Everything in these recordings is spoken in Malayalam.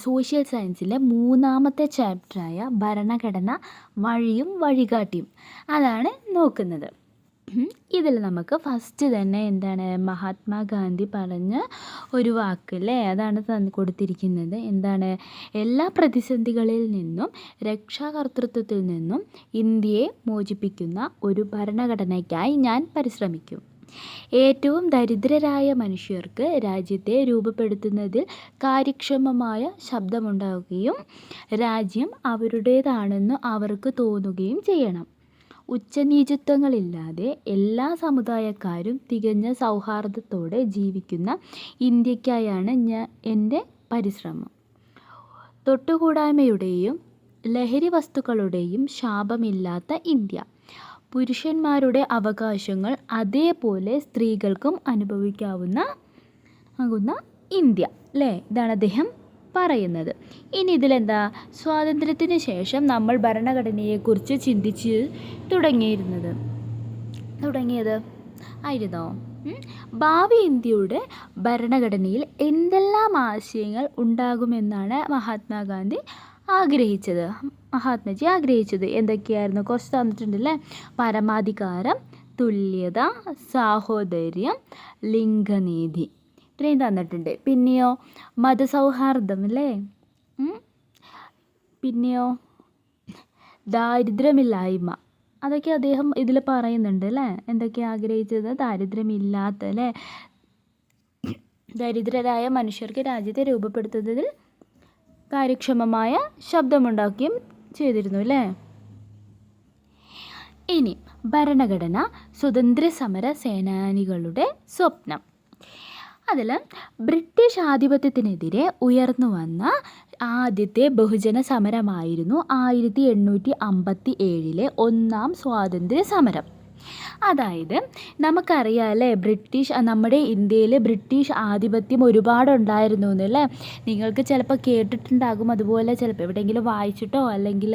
സോഷ്യൽ സയൻസിലെ 3-ാമത്തെ ചാപ്റ്ററായ ഭരണഘടന വഴിയും വഴികാട്ടിയും അതാണ് നോക്കുന്നത്. ഇതിൽ നമുക്ക് ഫസ്റ്റ് തന്നെ എന്താണ് മഹാത്മാഗാന്ധി പറഞ്ഞ ഒരു വാക്കല്ലേ, അതാണ് കൊടുത്തിരിക്കുന്നത്. എന്താണ്? എല്ലാ പ്രതിസന്ധികളിൽ നിന്നും രക്ഷാകർതൃത്വത്തിൽ നിന്നും ഇന്ത്യയെ മോചിപ്പിക്കുന്ന ഒരു ഭരണഘടനയ്ക്കായി ഞാൻ പരിശ്രമിക്കും. ഏറ്റവും ദരിദ്രരായ മനുഷ്യർക്ക് രാജ്യത്തെ രൂപപ്പെടുത്തുന്നതിൽ കാര്യക്ഷമമായ ശബ്ദമുണ്ടാവുകയും രാജ്യം അവരുടേതാണെന്ന് അവർക്ക് തോന്നുകയും ചെയ്യണം. ഉച്ചനീചത്വങ്ങളില്ലാതെ എല്ലാ സമുദായക്കാരും തികഞ്ഞ സൗഹാർദ്ദത്തോടെ ജീവിക്കുന്ന ഇന്ത്യക്കായാണ് എൻ്റെ പരിശ്രമം. തൊട്ടുകൂടായ്മയുടെയും ലഹരി വസ്തുക്കളുടെയും ശാപമില്ലാത്ത ഇന്ത്യ. പുരുഷന്മാരുടെ അവകാശങ്ങൾ അതേപോലെ സ്ത്രീകൾക്കും അനുഭവിക്കാവുന്ന ഇന്ത്യ അല്ലേ, ഇതാണ് അദ്ദേഹം പറയുന്നത്. ഇനി ഇതിലെന്താ, സ്വാതന്ത്ര്യത്തിന് ശേഷം നമ്മൾ ഭരണഘടനയെക്കുറിച്ച് ചിന്തിച്ച് തുടങ്ങിയത് ആയിരുന്നോ? ഭാവി ഇന്ത്യയുടെ ഭരണഘടനയിൽ എന്തെല്ലാം ആശയങ്ങൾ ഉണ്ടാകുമെന്നാണ് മഹാത്മജി ആഗ്രഹിച്ചത്. എന്തൊക്കെയായിരുന്നു? കുറച്ച് തന്നിട്ടുണ്ടല്ലേ. പരമാധികാരം, തുല്യത, സാഹോദര്യം, ലിംഗനീതി, ഇത്രയും തന്നിട്ടുണ്ട്. പിന്നെയോ മതസൗഹാർദ്ദം അല്ലേ. പിന്നെയോ ദാരിദ്ര്യമില്ലായ്മ, അതൊക്കെ അദ്ദേഹം ഇതിൽ പറയുന്നുണ്ട് അല്ലേ. എന്തൊക്കെയാണ് ആഗ്രഹിച്ചത്? ദാരിദ്ര്യമില്ലാത്ത അല്ലേ, ദരിദ്രരായ മനുഷ്യർക്ക് രാജ്യത്തെ രൂപപ്പെടുത്തുന്നതിൽ കാര്യക്ഷമമായ ശബ്ദമുണ്ടാക്കുകയും ചെയ്തിരുന്നു അല്ലേ. ഇനി ഭരണഘടന സ്വതന്ത്ര സമര സേനാനികളുടെ സ്വപ്നം. അതിൽ ബ്രിട്ടീഷ് ആധിപത്യത്തിനെതിരെ ഉയർന്നു വന്ന ആദ്യത്തെ ബഹുജന സമരമായിരുന്നു 1857 ഒന്നാം സ്വാതന്ത്ര്യ സമരം. അതായത് നമുക്കറിയാം അല്ലേ, നമ്മുടെ ഇന്ത്യയിൽ ബ്രിട്ടീഷ് ആധിപത്യം ഒരുപാടുണ്ടായിരുന്നു എന്നല്ലേ. നിങ്ങൾക്ക് ചിലപ്പോൾ കേട്ടിട്ടുണ്ടാകും, അതുപോലെ ചിലപ്പോൾ എവിടെയെങ്കിലും വായിച്ചിട്ടോ അല്ലെങ്കിൽ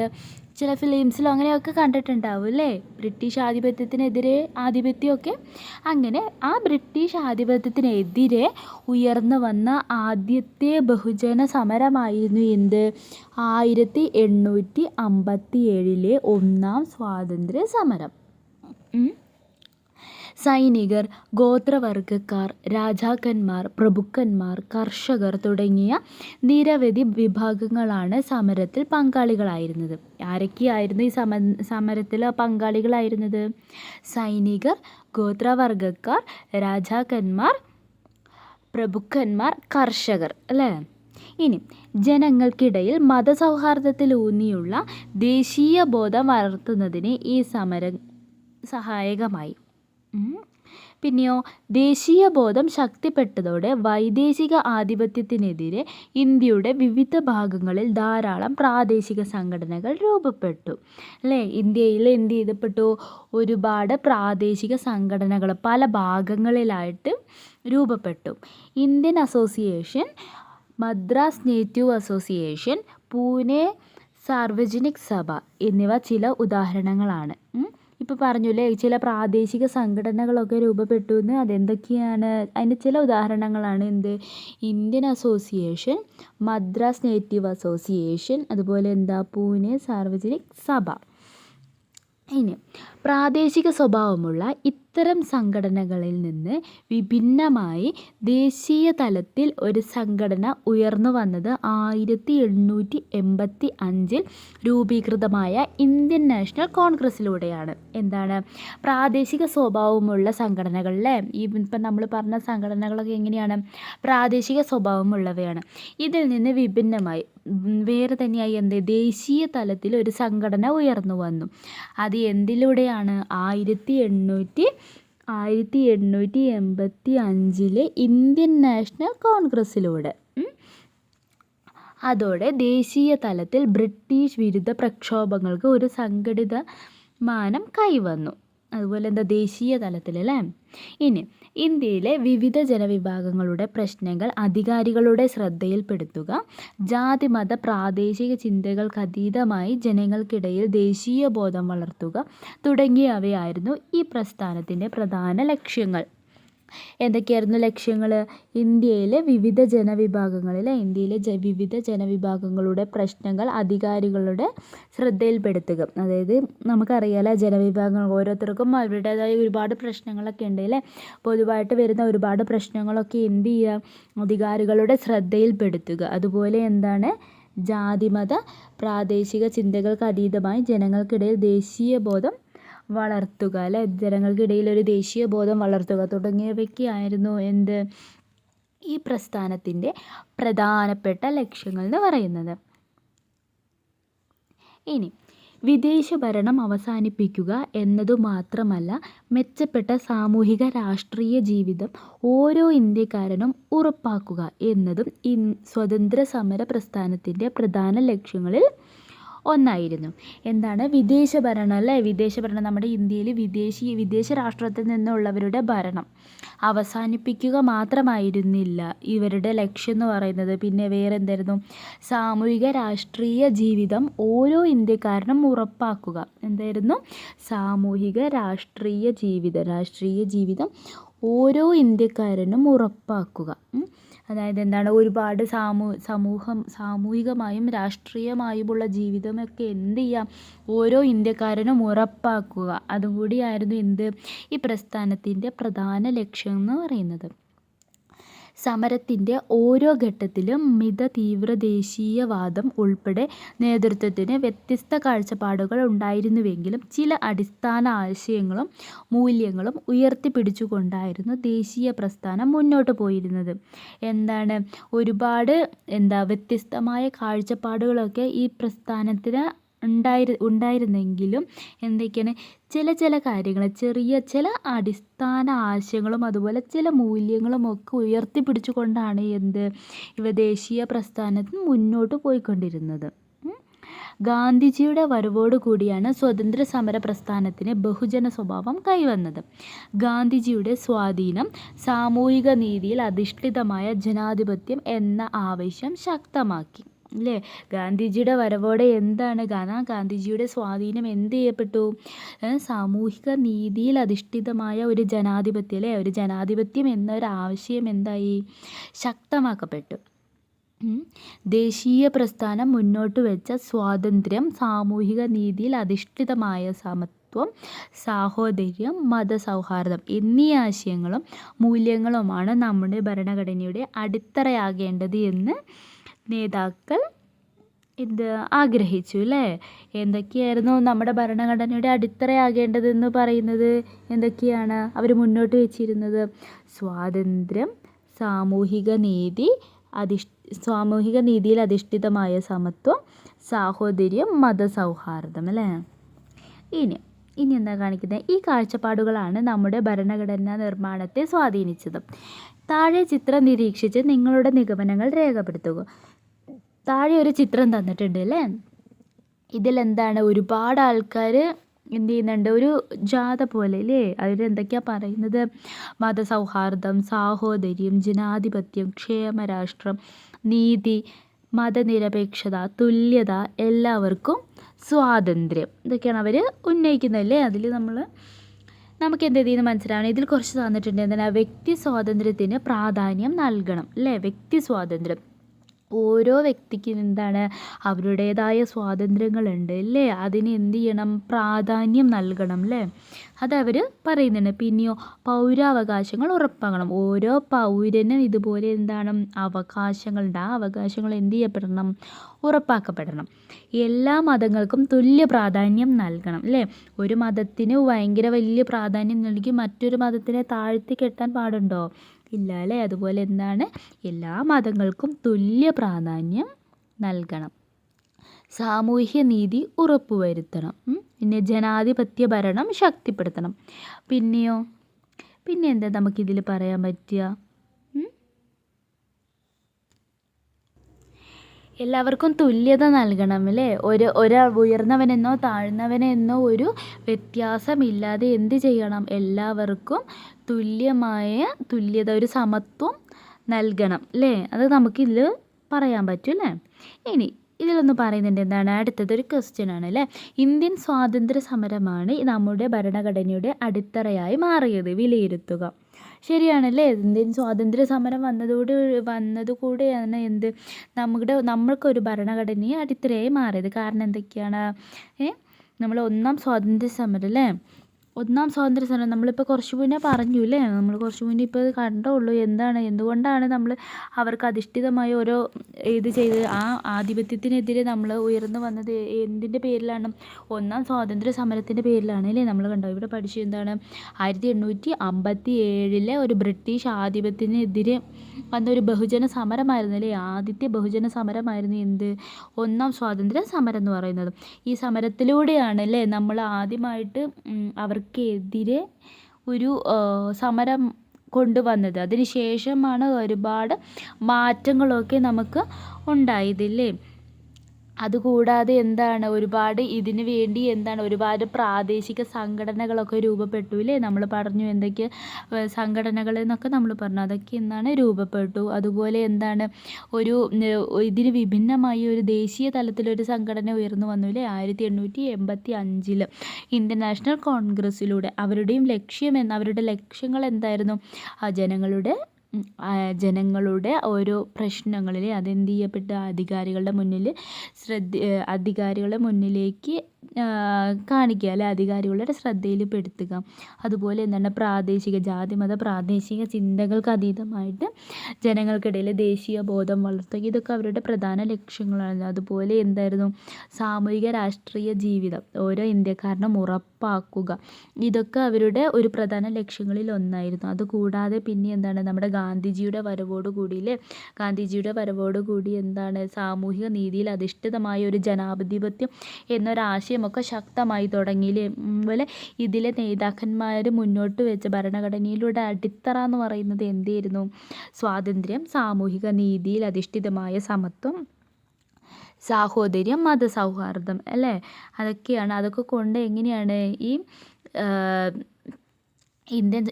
ചില ഫിലിംസിലോ അങ്ങനെയൊക്കെ കണ്ടിട്ടുണ്ടാവും അല്ലേ, ബ്രിട്ടീഷ് ആധിപത്യമൊക്കെ. അങ്ങനെ ആ ബ്രിട്ടീഷ് ആധിപത്യത്തിനെതിരെ ഉയർന്നു വന്ന ആദ്യത്തെ ബഹുജന സമരമായിരുന്നു 1857 ഒന്നാം സ്വാതന്ത്ര്യ സമരം. സൈനികർ, ഗോത്രവർഗക്കാർ, രാജാക്കന്മാർ, പ്രഭുക്കന്മാർ, കർഷകർ തുടങ്ങിയ നിരവധി വിഭാഗങ്ങളാണ് സമരത്തിൽ പങ്കാളികളായിരുന്നത്. ആരൊക്കെയായിരുന്നു ഈ സമരത്തിൽ പങ്കാളികളായിരുന്നത്? സൈനികർ, ഗോത്രവർഗക്കാർ, രാജാക്കന്മാർ, പ്രഭുക്കന്മാർ, കർഷകർ അല്ലേ. ഇനി ജനങ്ങൾക്കിടയിൽ മതസൗഹാർദ്ദത്തിലൂന്നിയുള്ള ദേശീയ ബോധം വളർത്തുന്നതിന് ഈ സമരം സഹായകമായി. പിന്നെയോ ദേശീയ ബോധം ശക്തിപ്പെട്ടതോടെ വൈദേശിക ആധിപത്യത്തിനെതിരെ ഇന്ത്യയുടെ വിവിധ ഭാഗങ്ങളിൽ ധാരാളം പ്രാദേശിക സംഘടനകൾ രൂപപ്പെട്ടു അല്ലേ. ഇന്ത്യയിൽ എന്ത് ചെയ്യപ്പെട്ടു? ഒരുപാട് പ്രാദേശിക സംഘടനകൾ പല ഭാഗങ്ങളിലായിട്ട് രൂപപ്പെട്ടു. Indian association, Madras native association, Pune Sarvajanik സഭ എന്നിവ ചില ഉദാഹരണങ്ങളാണ്. ഇപ്പോൾ പറഞ്ഞില്ലേ, ചില പ്രാദേശിക സംഘടനകളൊക്കെ രൂപപ്പെട്ടു എന്ന്. അതെന്തൊക്കെയാണ്? അതിൻ്റെ ചില ഉദാഹരണങ്ങളാണ് Indian association, Madras native association, അതുപോലെ പൂനെ സാർവജനിക് സഭ. ഇനി പ്രാദേശിക സ്വഭാവമുള്ള ഇത്തരം സംഘടനകളിൽ നിന്ന് വിഭിന്നമായി ദേശീയ തലത്തിൽ ഒരു സംഘടന ഉയർന്നു വന്നത് 1885 രൂപീകൃതമായ ഇന്ത്യൻ നാഷണൽ കോൺഗ്രസ്സിലൂടെയാണ്. എന്താണ്? പ്രാദേശിക സ്വഭാവമുള്ള സംഘടനകളിലെ ഇപ്പം നമ്മൾ പറഞ്ഞ സംഘടനകളൊക്കെ എങ്ങനെയാണ്? പ്രാദേശിക സ്വഭാവമുള്ളവയാണ്. ഇതിൽ നിന്ന് വിഭിന്നമായി വേറെ തന്നെയായി ദേശീയ തലത്തിൽ ഒരു സംഘടന ഉയർന്നു വന്നു. അത് എന്തിലൂടെയാണ്? 1885 ഇന്ത്യൻ നാഷണൽ കോൺഗ്രസ്സിലൂടെ. അതോടെ ദേശീയ തലത്തിൽ ബ്രിട്ടീഷ് വിരുദ്ധ പ്രക്ഷോഭങ്ങൾക്ക് ഒരു സംഘടിത മാനം കൈവന്നു. അതുപോലെ ദേശീയ തലത്തിൽ അല്ലേ. ഇനി ഇന്ത്യയിലെ വിവിധ ജനവിഭാഗങ്ങളുടെ പ്രശ്നങ്ങൾ അധികാരികളുടെ ശ്രദ്ധയിൽപ്പെടുത്തുക, ജാതിമത പ്രാദേശിക ചിന്തകൾക്കതീതമായി ജനങ്ങൾക്കിടയിൽ ദേശീയ ബോധം വളർത്തുക തുടങ്ങിയവയായിരുന്നു ഈ പ്രസ്ഥാനത്തിൻ്റെ പ്രധാന ലക്ഷ്യങ്ങൾ. എന്തൊക്കെയായിരുന്നു ലക്ഷ്യങ്ങൾ? ഇന്ത്യയിലെ വിവിധ ജനവിഭാഗങ്ങളുടെ പ്രശ്നങ്ങൾ അധികാരികളുടെ ശ്രദ്ധയിൽപ്പെടുത്തുക. അതായത് നമുക്കറിയാലോ, ജനവിഭാഗങ്ങൾ ഓരോരുത്തർക്കും അവരുടേതായ ഒരുപാട് പ്രശ്നങ്ങളൊക്കെ ഉണ്ട് അല്ലേ. പൊതുവായിട്ട് വരുന്ന ഒരുപാട് പ്രശ്നങ്ങളൊക്കെ എന്ത് ചെയ്യുക? അധികാരികളുടെ ശ്രദ്ധയിൽപ്പെടുത്തുക. അതുപോലെ എന്താണ്? ജാതിമത പ്രാദേശിക ചിന്തകൾക്ക് അതീതമായി ജനങ്ങൾക്കിടയിൽ ദേശീയബോധം വളർത്തുക അല്ലേ. ജനങ്ങൾക്കിടയിൽ ഒരു ദേശീയബോധം വളർത്തുക തുടങ്ങിയവയ്ക്കായിരുന്നു എന്ത്? ഈ പ്രസ്ഥാനത്തിൻ്റെ പ്രധാനപ്പെട്ട ലക്ഷ്യങ്ങൾ എന്ന് പറയുന്നത്. ഇനി വിദേശ ഭരണം അവസാനിപ്പിക്കുക എന്നതു മാത്രമല്ല, മെച്ചപ്പെട്ട സാമൂഹിക രാഷ്ട്രീയ ജീവിതം ഓരോ ഇന്ത്യക്കാരനും ഉറപ്പാക്കുക എന്നതും സ്വതന്ത്ര സമര പ്രസ്ഥാനത്തിൻ്റെ പ്രധാന ലക്ഷ്യങ്ങളിൽ ഒന്നായിരുന്നു. എന്താണ്? വിദേശ ഭരണം അല്ലേ. വിദേശ ഭരണം, നമ്മുടെ ഇന്ത്യയിൽ വിദേശ രാഷ്ട്രത്തിൽ നിന്നുള്ളവരുടെ ഭരണം അവസാനിപ്പിക്കുക മാത്രമായിരുന്നില്ല ഇവരുടെ ലക്ഷ്യം എന്ന് പറയുന്നത്. പിന്നെ വേറെ എന്തായിരുന്നു? സാമൂഹിക രാഷ്ട്രീയ ജീവിതം ഓരോ ഇന്ത്യക്കാരനും ഉറപ്പാക്കുക. എന്തായിരുന്നു? സാമൂഹിക രാഷ്ട്രീയ ജീവിതം ഓരോ ഇന്ത്യക്കാരനും ഉറപ്പാക്കുക. അതായത് എന്താണ്? ഒരുപാട് സാമൂഹികമായും രാഷ്ട്രീയമായുമുള്ള ജീവിതമൊക്കെ എന്ത് ചെയ്യാം? ഓരോ ഇന്ത്യക്കാരനും ഉറപ്പാക്കുക. അതും കൂടിയായിരുന്നു എന്ത്? ഈ പ്രസ്ഥാനത്തിൻ്റെ പ്രധാന ലക്ഷ്യം എന്ന് പറയുന്നത്. സമരത്തിൻ്റെ ഓരോ ഘട്ടത്തിലും തീവ്ര ദേശീയവാദം ഉൾപ്പെടെ നേതൃത്വത്തിന് വ്യത്യസ്ത കാഴ്ചപ്പാടുകൾ ഉണ്ടായിരുന്നുവെങ്കിലും ചില അടിസ്ഥാന ആശയങ്ങളും മൂല്യങ്ങളും ഉയർത്തിപ്പിടിച്ചുകൊണ്ടായിരുന്നു ദേശീയ പ്രസ്ഥാനം മുന്നോട്ട് പോയിരുന്നത്. എന്താണ്? ഒരുപാട് വ്യത്യസ്തമായ കാഴ്ചപ്പാടുകളൊക്കെ ഈ പ്രസ്ഥാനത്തിന് ഉണ്ടായിരുന്നെങ്കിലും എന്തൊക്കെയാണ്? ചില കാര്യങ്ങൾ, ചില അടിസ്ഥാന ആശയങ്ങളും അതുപോലെ ചില മൂല്യങ്ങളും ഒക്കെ ഉയർത്തിപ്പിടിച്ചുകൊണ്ടാണ് ഇവ ദേശീയ പ്രസ്ഥാനത്തിന് മുന്നോട്ട് പോയിക്കൊണ്ടിരുന്നത്. ഗാന്ധിജിയുടെ വരവോടുകൂടിയാണ് സ്വതന്ത്ര സമര പ്രസ്ഥാനത്തിന് ബഹുജന സ്വഭാവം കൈവന്നത്. ഗാന്ധിജിയുടെ സ്വാധീനം സാമൂഹിക നീതിയിൽ അധിഷ്ഠിതമായ ജനാധിപത്യം എന്ന ആവശ്യം ശക്തമാക്കി അല്ലേ. ഗാന്ധിജിയുടെ വരവോടെ എന്താണ്? ഗാന്ധിജിയുടെ സ്വാധീനം എന്ത് ചെയ്യപ്പെട്ടു? സാമൂഹിക നീതിയിൽ അധിഷ്ഠിതമായ ഒരു ജനാധിപത്യം അല്ലേ, ഒരു ജനാധിപത്യം എന്നൊരാശയം എന്തായി? ശക്തമാക്കപ്പെട്ടു. ദേശീയ പ്രസ്ഥാനം മുന്നോട്ട് വെച്ച സ്വാതന്ത്ര്യം, സാമൂഹിക നീതിയിൽ അധിഷ്ഠിതമായ സമത്വം, സാഹോദര്യം, മതസൗഹാർദ്ദം എന്നീ ആശയങ്ങളും മൂല്യങ്ങളുമാണ് നമ്മുടെ ഭരണഘടനയുടെ അടിത്തറയാകേണ്ടത് എന്ന് നേതാക്കൾ ആഗ്രഹിച്ചു അല്ലേ. എന്തൊക്കെയായിരുന്നു നമ്മുടെ ഭരണഘടനയുടെ അടിത്തറയാകേണ്ടതെന്ന് പറയുന്നത്? എന്തൊക്കെയാണ് അവർ മുന്നോട്ട് വെച്ചിരുന്നത്? സ്വാതന്ത്ര്യം, സാമൂഹിക നീതിയിൽ അധിഷ്ഠിതമായ സമത്വം, സാഹോദര്യം, മതസൗഹാർദ്ദം അല്ലേ. ഇനി എന്താ കാണിക്കുന്നത്? ഈ കാഴ്ചപ്പാടുകളാണ് നമ്മുടെ ഭരണഘടനാ നിർമ്മാണത്തെ സ്വാധീനിച്ചത്. താഴെ ചിത്രം നിരീക്ഷിച്ച് നിങ്ങളുടെ നിഗമനങ്ങൾ രേഖപ്പെടുത്തുക. താഴെ ഒരു ചിത്രം തന്നിട്ടുണ്ട് അല്ലേ. ഇതിലെന്താണ്? ഒരുപാട് ആൾക്കാർ എന്ത് ചെയ്യുന്നുണ്ട്? ഒരു ജാഥ പോലെ അല്ലേ. അതിലെന്തൊക്കെയാണ് പറയുന്നത്? മതസൗഹാർദ്ദം, സാഹോദര്യം, ജനാധിപത്യം, ക്ഷേമരാഷ്ട്രം, നീതി, മതനിരപേക്ഷത, തുല്യത, എല്ലാവർക്കും സ്വാതന്ത്ര്യം, ഇതൊക്കെയാണ് അവർ ഉന്നയിക്കുന്നതല്ലേ. അതിൽ നമുക്ക് എന്ത് ചെയ്യുന്നു മനസ്സിലാവണം. ഇതിൽ കുറച്ച് തന്നിട്ടുണ്ട്. എന്താണ്? വ്യക്തി സ്വാതന്ത്ര്യത്തിന് പ്രാധാന്യം നൽകണം അല്ലേ. വ്യക്തി സ്വാതന്ത്ര്യം, ഓരോ വ്യക്തിക്കും എന്താണ്? അവരുടേതായ സ്വാതന്ത്ര്യങ്ങളുണ്ട് അല്ലേ. അതിന് എന്ത് ചെയ്യണം? പ്രാധാന്യം നൽകണം അല്ലേ. അതവർ പറയുന്നുണ്ട്. പിന്നെയോ പൗരാവകാശങ്ങൾ ഉറപ്പാക്കണം. ഓരോ പൗരനും ഇതുപോലെ എന്താണ്? അവകാശങ്ങളുണ്ട്. ആ അവകാശങ്ങൾ എന്ത് ചെയ്യപ്പെടണം? ഉറപ്പാക്കപ്പെടണം. എല്ലാ മതങ്ങൾക്കും തുല്യ പ്രാധാന്യം നൽകണം അല്ലേ. ഒരു മതത്തിന് ഭയങ്കര വലിയ പ്രാധാന്യം നൽകി മറ്റൊരു മതത്തിനെ താഴ്ത്തി കെട്ടാൻ പാടുണ്ടോ? ഇല്ല അല്ലേ. അതുപോലെ എന്താണ്? എല്ലാ മതങ്ങൾക്കും തുല്യ പ്രാധാന്യം നൽകണം. സാമൂഹ്യ നീതി ഉറപ്പുവരുത്തണം. പിന്നെ ജനാധിപത്യ ഭരണം ശക്തിപ്പെടുത്തണം. പിന്നെ എന്താ നമുക്കിതിൽ പറയാൻ പറ്റുക? എല്ലാവർക്കും തുല്യത നൽകണം അല്ലേ. ഉയർന്നവനെന്നോ താഴ്ന്നവനെന്നോ ഒരു വ്യത്യാസമില്ലാതെ എന്ത് ചെയ്യണം? എല്ലാവർക്കും തുല്യത, ഒരു സമത്വം നൽകണം അല്ലേ. അത് നമുക്കിതിൽ പറയാൻ പറ്റും അല്ലേ. ഇനി ഇതിലൊന്ന് പറയുന്നുണ്ട്. എന്താണ്? അടുത്തതൊരു ക്വസ്റ്റ്യൻ ആണ് അല്ലേ. ഇന്ത്യൻ സ്വാതന്ത്ര്യ സമരമാണ് നമ്മുടെ ഭരണഘടനയുടെ അടിത്തറയായി മാറിയത്. വിലയിരുത്തുക. ശരിയാണല്ലേ? ഇന്ത്യൻ സ്വാതന്ത്ര്യ സമരം വന്നതുകൂടെയാണ് നമ്മൾക്കൊരു ഭരണഘടനയെ അടിത്തറയായി മാറിയത്. കാരണം എന്തൊക്കെയാണ്? നമ്മൾ ഒന്നാം സ്വാതന്ത്ര്യ സമരം അല്ലേ? ഒന്നാം സ്വാതന്ത്ര്യ സമരം നമ്മളിപ്പോൾ കുറച്ച് മുന്നേ പറഞ്ഞു അല്ലേ? നമ്മൾ കുറച്ച് മുന്നേ ഇപ്പോൾ ഇത് കണ്ടുള്ളൂ. എന്തുകൊണ്ടാണ് നമ്മൾ അവർക്ക് അധിഷ്ഠിതമായ ഓരോ ഇത് ചെയ്ത് ആ ആധിപത്യത്തിനെതിരെ നമ്മൾ ഉയർന്നു വന്നത് എന്തിൻ്റെ പേരിലാണ്? ഒന്നാം സ്വാതന്ത്ര്യ സമരത്തിൻ്റെ പേരിലാണ് അല്ലേ? നമ്മൾ കണ്ടോ ഇവിടെ പഠിച്ചു എന്താണ്? 1857 ഒരു ബ്രിട്ടീഷ് ആധിപത്യത്തിനെതിരെ വന്നൊരു ബഹുജന സമരമായിരുന്നു അല്ലേ? ആദ്യത്തെ ബഹുജന സമരമായിരുന്നു എന്ത്? ഒന്നാം സ്വാതന്ത്ര്യ സമരം എന്ന് പറയുന്നത്. ഈ സമരത്തിലൂടെയാണ് അല്ലേ നമ്മൾ ആദ്യമായിട്ട് അവർക്കെതിരെ ഒരു സമരം കൊണ്ടുവന്നത്. അതിന് ശേഷമാണ് ഒരുപാട് മാറ്റങ്ങളൊക്കെ നമുക്ക് ഉണ്ടായതില്ലേ? അതുകൂടാതെ ഒരുപാട് ഇതിന് വേണ്ടി ഒരുപാട് പ്രാദേശിക സംഘടനകളൊക്കെ രൂപപ്പെട്ടു ഇല്ലേ? നമ്മൾ പറഞ്ഞു എന്തൊക്കെ സംഘടനകൾ എന്നൊക്കെ നമ്മൾ പറഞ്ഞു. അതൊക്കെ രൂപപ്പെട്ടു. അതുപോലെ ഇതിന് വിഭിന്നമായി ഒരു ദേശീയ തലത്തിലൊരു സംഘടന ഉയർന്നു വന്നു ഇല്ലേ? 1885 ഇന്ത്യൻ നാഷണൽ കോൺഗ്രസ്സിലൂടെ. അവരുടെ ലക്ഷ്യങ്ങൾ എന്തായിരുന്നു? ജനങ്ങളുടെ ഓരോ പ്രശ്നങ്ങളിൽ അതെന്ത് ചെയ്യപ്പെട്ട അധികാരികളുടെ മുന്നിലേക്ക് കാണിക്കുക അല്ലെ? അധികാരികളുടെ ശ്രദ്ധയിൽപ്പെടുത്തുക. അതുപോലെ ജാതിമത പ്രാദേശിക ചിന്തകൾക്ക് അതീതമായിട്ട് ജനങ്ങൾക്കിടയിൽ ദേശീയ ബോധം വളർത്തുക. ഇതൊക്കെ അവരുടെ പ്രധാന ലക്ഷ്യങ്ങളാണ്. അതുപോലെ സാമൂഹിക രാഷ്ട്രീയ ജീവിതം ഓരോ ഇന്ത്യക്കാരനും ഉറപ്പാക്കുക. ഇതൊക്കെ അവരുടെ ഒരു പ്രധാന ലക്ഷ്യങ്ങളിൽ ഒന്നായിരുന്നു. അതുകൂടാതെ പിന്നെ നമ്മുടെ ഗാന്ധിജിയുടെ വരവോടുകൂടി സാമൂഹിക നീതിയിൽ അധിഷ്ഠിതമായ ഒരു ജനാധിപത്യം എന്നൊരാശയമൊക്കെ ശക്തമായി തുടങ്ങിയില്ലേ? അതുപോലെ ഇതിലെ നേതാക്കന്മാർ മുന്നോട്ട് വെച്ച ഭരണഘടനയിലൂടെ അടിത്തറ എന്ന് പറയുന്നത് എന്തായിരുന്നു? സ്വാതന്ത്ര്യം, സാമൂഹിക നീതിയിൽ അധിഷ്ഠിതമായ സമത്വം, സാഹോദര്യം, മതസൗഹാർദ്ദം അല്ലേ? അതൊക്കെ കൊണ്ട് എങ്ങനെയാണ് ഈ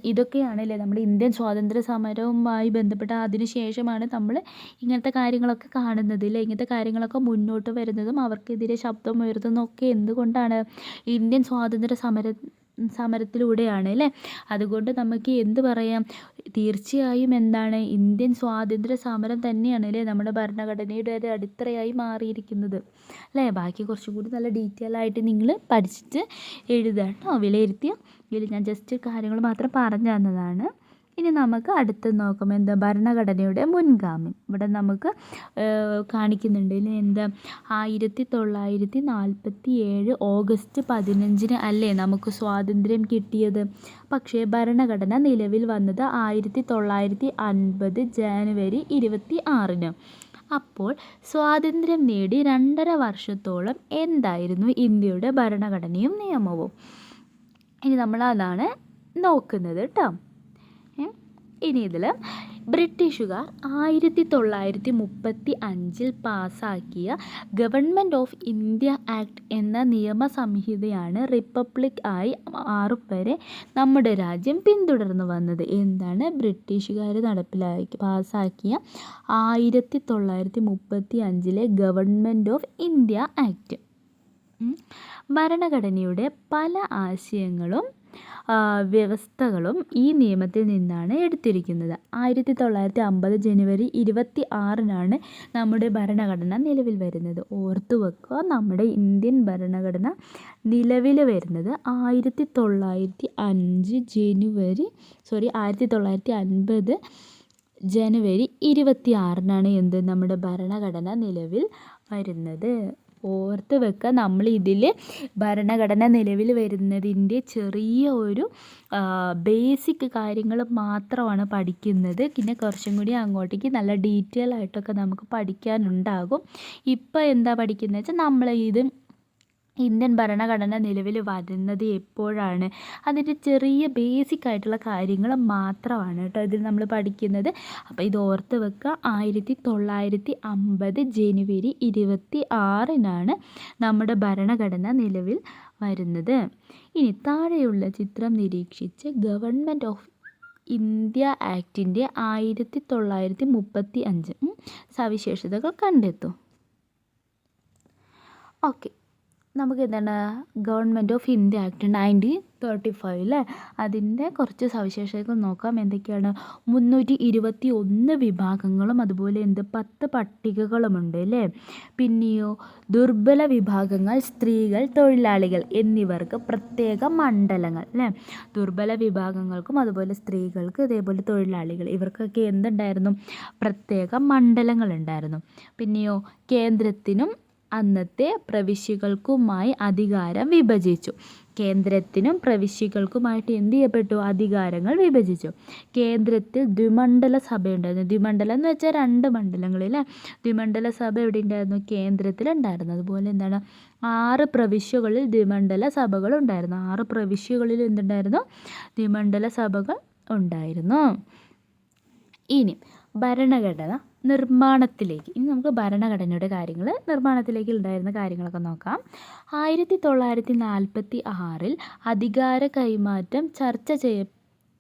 ഇതൊക്കെയാണല്ലേ നമ്മുടെ ഇന്ത്യൻ സ്വാതന്ത്ര്യ സമരവുമായി ബന്ധപ്പെട്ട അതിന് ശേഷമാണ് നമ്മൾ ഇങ്ങനത്തെ കാര്യങ്ങളൊക്കെ കാണുന്നത് അല്ലേ? ഇങ്ങനത്തെ കാര്യങ്ങളൊക്കെ മുന്നോട്ട് വരുന്നതും അവർക്കെതിരെ ശബ്ദം ഉയർത്തുന്നതും ഒക്കെ എന്തുകൊണ്ടാണ്? ഇന്ത്യൻ സ്വാതന്ത്ര്യ സമരത്തിലൂടെയാണ് അല്ലേ? അതുകൊണ്ട് നമുക്ക് എന്ത് പറയാം? തീർച്ചയായും ഇന്ത്യൻ സ്വാതന്ത്ര്യ സമരം തന്നെയാണ് അല്ലേ നമ്മുടെ ഭരണഘടനയുടെ ഒരു അടിത്തറയായി മാറിയിരിക്കുന്നത് അല്ലേ? ബാക്കി കുറച്ചും കൂടി നല്ല ഡീറ്റെയിൽ ആയിട്ട് നിങ്ങൾ പഠിച്ചിട്ട് എഴുതുക കേട്ടോ. വിലയിരുത്തിയ ഇതിൽ ഞാൻ ജസ്റ്റ് കാര്യങ്ങൾ മാത്രം പറഞ്ഞു തന്നതാണ്. ഇനി നമുക്ക് അടുത്ത് നോക്കാം ഭരണഘടനയുടെ മുൻഗാമി. ഇവിടെ നമുക്ക് കാണിക്കുന്നുണ്ട് 1947 ഓഗസ്റ്റ് 15 അല്ലേ നമുക്ക് സ്വാതന്ത്ര്യം കിട്ടിയത്? പക്ഷേ ഭരണഘടന നിലവിൽ വന്നത് 1950 ജനുവരി 26. അപ്പോൾ സ്വാതന്ത്ര്യം നേടി 2.5 വർഷത്തോളം എന്തായിരുന്നു ഇന്ത്യയുടെ ഭരണഘടനയും നിയമവും? ഇനി നമ്മൾ അതാണ് നോക്കുന്നത് കേട്ടോ. ഇനി ഇതിൽ ബ്രിട്ടീഷുകാർ 1935 പാസ്സാക്കിയ ഗവൺമെൻറ് ഓഫ് ഇന്ത്യ ആക്ട് എന്ന നിയമസംഹിതയാണ് റിപ്പബ്ലിക് ആയി മാറും വരെ നമ്മുടെ രാജ്യം പിന്തുടർന്നു വന്നത്. ബ്രിട്ടീഷുകാർ പാസ്സാക്കിയ 1935 ഗവൺമെൻറ് ഓഫ് ഇന്ത്യ ആക്ട്. ഭരണഘടനയുടെ പല ആശയങ്ങളും വ്യവസ്ഥകളും ഈ നിയമത്തിൽ നിന്നാണ് എടുത്തിരിക്കുന്നത്. 1950 ജനുവരി 26 നമ്മുടെ ഭരണഘടന നിലവിൽ വരുന്നത്. ഓർത്തു വെക്കുക, നമ്മുടെ ഇന്ത്യൻ ഭരണഘടന നിലവിൽ വരുന്നത് 1950 ജനുവരി 26 നമ്മുടെ ഭരണഘടന നിലവിൽ വരുന്നത്. ഓർത്ത് വെക്കുക, നമ്മൾ ഇതിൽ ഭരണഘടന നിലവിൽ വരുന്നതിൻ്റെ ചെറിയ ഒരു ബേസിക് കാര്യങ്ങൾ മാത്രമാണ് പഠിക്കുന്നത്. പിന്നെ കുറച്ചും കൂടി അങ്ങോട്ടേക്ക് നല്ല ഡീറ്റെയിൽ ആയിട്ടൊക്കെ നമുക്ക് പഠിക്കാനുണ്ടാകും. ഇപ്പോൾ എന്താ പഠിക്കുന്നത് വെച്ചാൽ നമ്മൾ ഇന്ത്യൻ ഭരണഘടന നിലവിൽ വരുന്നത് എപ്പോഴാണ്, അതിൻ്റെ ചെറിയ ബേസിക് ആയിട്ടുള്ള കാര്യങ്ങൾ മാത്രമാണ് കേട്ടോ ഇതിൽ നമ്മൾ പഠിക്കുന്നത്. അപ്പോൾ ഇത് ഓർത്ത് വെക്കുക, 1950 ജനുവരി 26 നമ്മുടെ ഭരണഘടന നിലവിൽ വരുന്നത്. ഇനി താഴെയുള്ള ചിത്രം നിരീക്ഷിച്ച് ഗവൺമെൻറ് ഓഫ് ഇന്ത്യ ആക്ടിൻ്റെ 1935 സവിശേഷതകൾ കണ്ടെത്തും. ഓക്കെ, നമുക്ക് എന്താണ് ഗവൺമെൻറ് ഓഫ് ഇന്ത്യ ആക്ട് 1935 അല്ലേ, അതിൻ്റെ കുറച്ച് സവിശേഷതകൾ നോക്കാം. എന്തൊക്കെയാണ്? 321 വിഭാഗങ്ങളും അതുപോലെ 10 പട്ടികകളുമുണ്ട് അല്ലേ. പിന്നെയോ ദുർബല വിഭാഗങ്ങൾ, സ്ത്രീകൾ, തൊഴിലാളികൾ എന്നിവർക്ക് പ്രത്യേക മണ്ഡലങ്ങൾ അല്ലേ. ദുർബല വിഭാഗങ്ങൾക്കും അതുപോലെ സ്ത്രീകൾക്ക് അതേപോലെ തൊഴിലാളികൾ ഇവർക്കൊക്കെ എന്തുണ്ടായിരുന്നു? പ്രത്യേക മണ്ഡലങ്ങൾ ഉണ്ടായിരുന്നു. പിന്നെയോ കേന്ദ്രത്തിനും അന്നത്തെ പ്രവിശ്യകൾക്കുമായി അധികാരം വിഭജിച്ചു. കേന്ദ്രത്തിനും പ്രവിശ്യകൾക്കുമായിട്ട് എന്ത് ചെയ്യപ്പെട്ടു? അധികാരങ്ങൾ വിഭജിച്ചു. കേന്ദ്രത്തിൽ ദ്വിമണ്ഡല സഭയുണ്ടായിരുന്നു. ദ്വിമണ്ഡലം എന്ന് വെച്ചാൽ 2 മണ്ഡലങ്ങളിൽ ദ്വിമണ്ഡല സഭ എവിടെ ഉണ്ടായിരുന്നു? കേന്ദ്രത്തിലുണ്ടായിരുന്നു. അതുപോലെ എന്താണ് 6 പ്രവിശ്യകളിൽ ദ്വിമണ്ഡല സഭകൾ ഉണ്ടായിരുന്നു. 6 പ്രവിശ്യകളിൽ എന്തുണ്ടായിരുന്നു? ദ്വിമണ്ഡല സഭകൾ ഉണ്ടായിരുന്നു. ഇനി ഭരണഘടന നിർമ്മാണത്തിലേക്ക്, ഇനി നമുക്ക് ഭരണഘടനയുടെ കാര്യങ്ങൾ, നിർമ്മാണത്തിലേക്ക് ഉണ്ടായിരുന്ന കാര്യങ്ങളൊക്കെ നോക്കാം. 1946 അധികാര കൈമാറ്റം ചർച്ച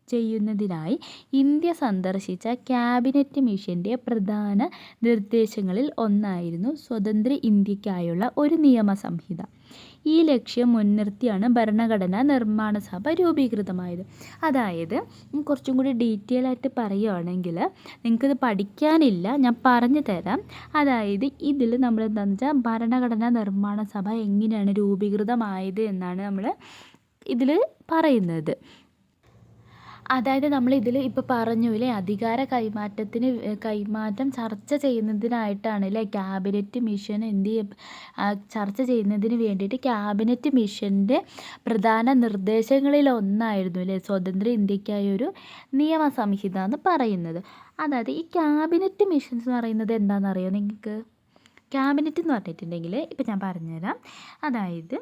ചെയ്യുന്നതിനായി ഇന്ത്യ സന്ദർശിച്ച ക്യാബിനറ്റ് മിഷൻ്റെ പ്രധാന നിർദ്ദേശങ്ങളിൽ ഒന്നായിരുന്നു സ്വതന്ത്ര ഇന്ത്യക്കായുള്ള ഒരു നിയമസംഹിത. ഈ ലക്ഷ്യം മുൻനിർത്തിയാണ് ഭരണഘടനാ നിർമ്മാണ സഭ രൂപീകൃതമായത്. അതായത് കുറച്ചും കൂടി ഡീറ്റെയിൽ ആയിട്ട് പറയുകയാണെങ്കിൽ നിങ്ങൾക്കിത് പഠിക്കാനില്ല, ഞാൻ പറഞ്ഞു തരാം. അതായത് ഇതിൽ നമ്മൾ എന്താണെന്ന് വെച്ചാൽ ഭരണഘടനാ നിർമ്മാണ സഭ എങ്ങനെയാണ് രൂപീകൃതമായത് എന്നാണ് നമ്മൾ ഇതിൽ പറയുന്നത്. അതായത് നമ്മൾ ഇതിൽ ഇപ്പോൾ പറഞ്ഞില്ലേ, അധികാര കൈമാറ്റം ചർച്ച ചെയ്യുന്നതിനായിട്ടാണ് അല്ലേ ക്യാബിനറ്റ് മിഷൻ ചർച്ച ചെയ്യുന്നതിന് വേണ്ടിയിട്ട് ക്യാബിനറ്റ് മിഷൻ്റെ പ്രധാന നിർദ്ദേശങ്ങളിൽ ഒന്നായിരുന്നു അല്ലേ സ്വതന്ത്ര ഇന്ത്യക്കായൊരു നിയമസംഹിത എന്ന് പറയുന്നത്. അതായത് ഈ ക്യാബിനറ്റ് മിഷൻസ് എന്ന് പറയുന്നത് എന്താണെന്നറിയോ നിങ്ങൾക്ക്? ക്യാബിനറ്റ് എന്ന് പറഞ്ഞിട്ടുണ്ടെങ്കിൽ ഇപ്പം ഞാൻ പറഞ്ഞുതരാം. അതായത്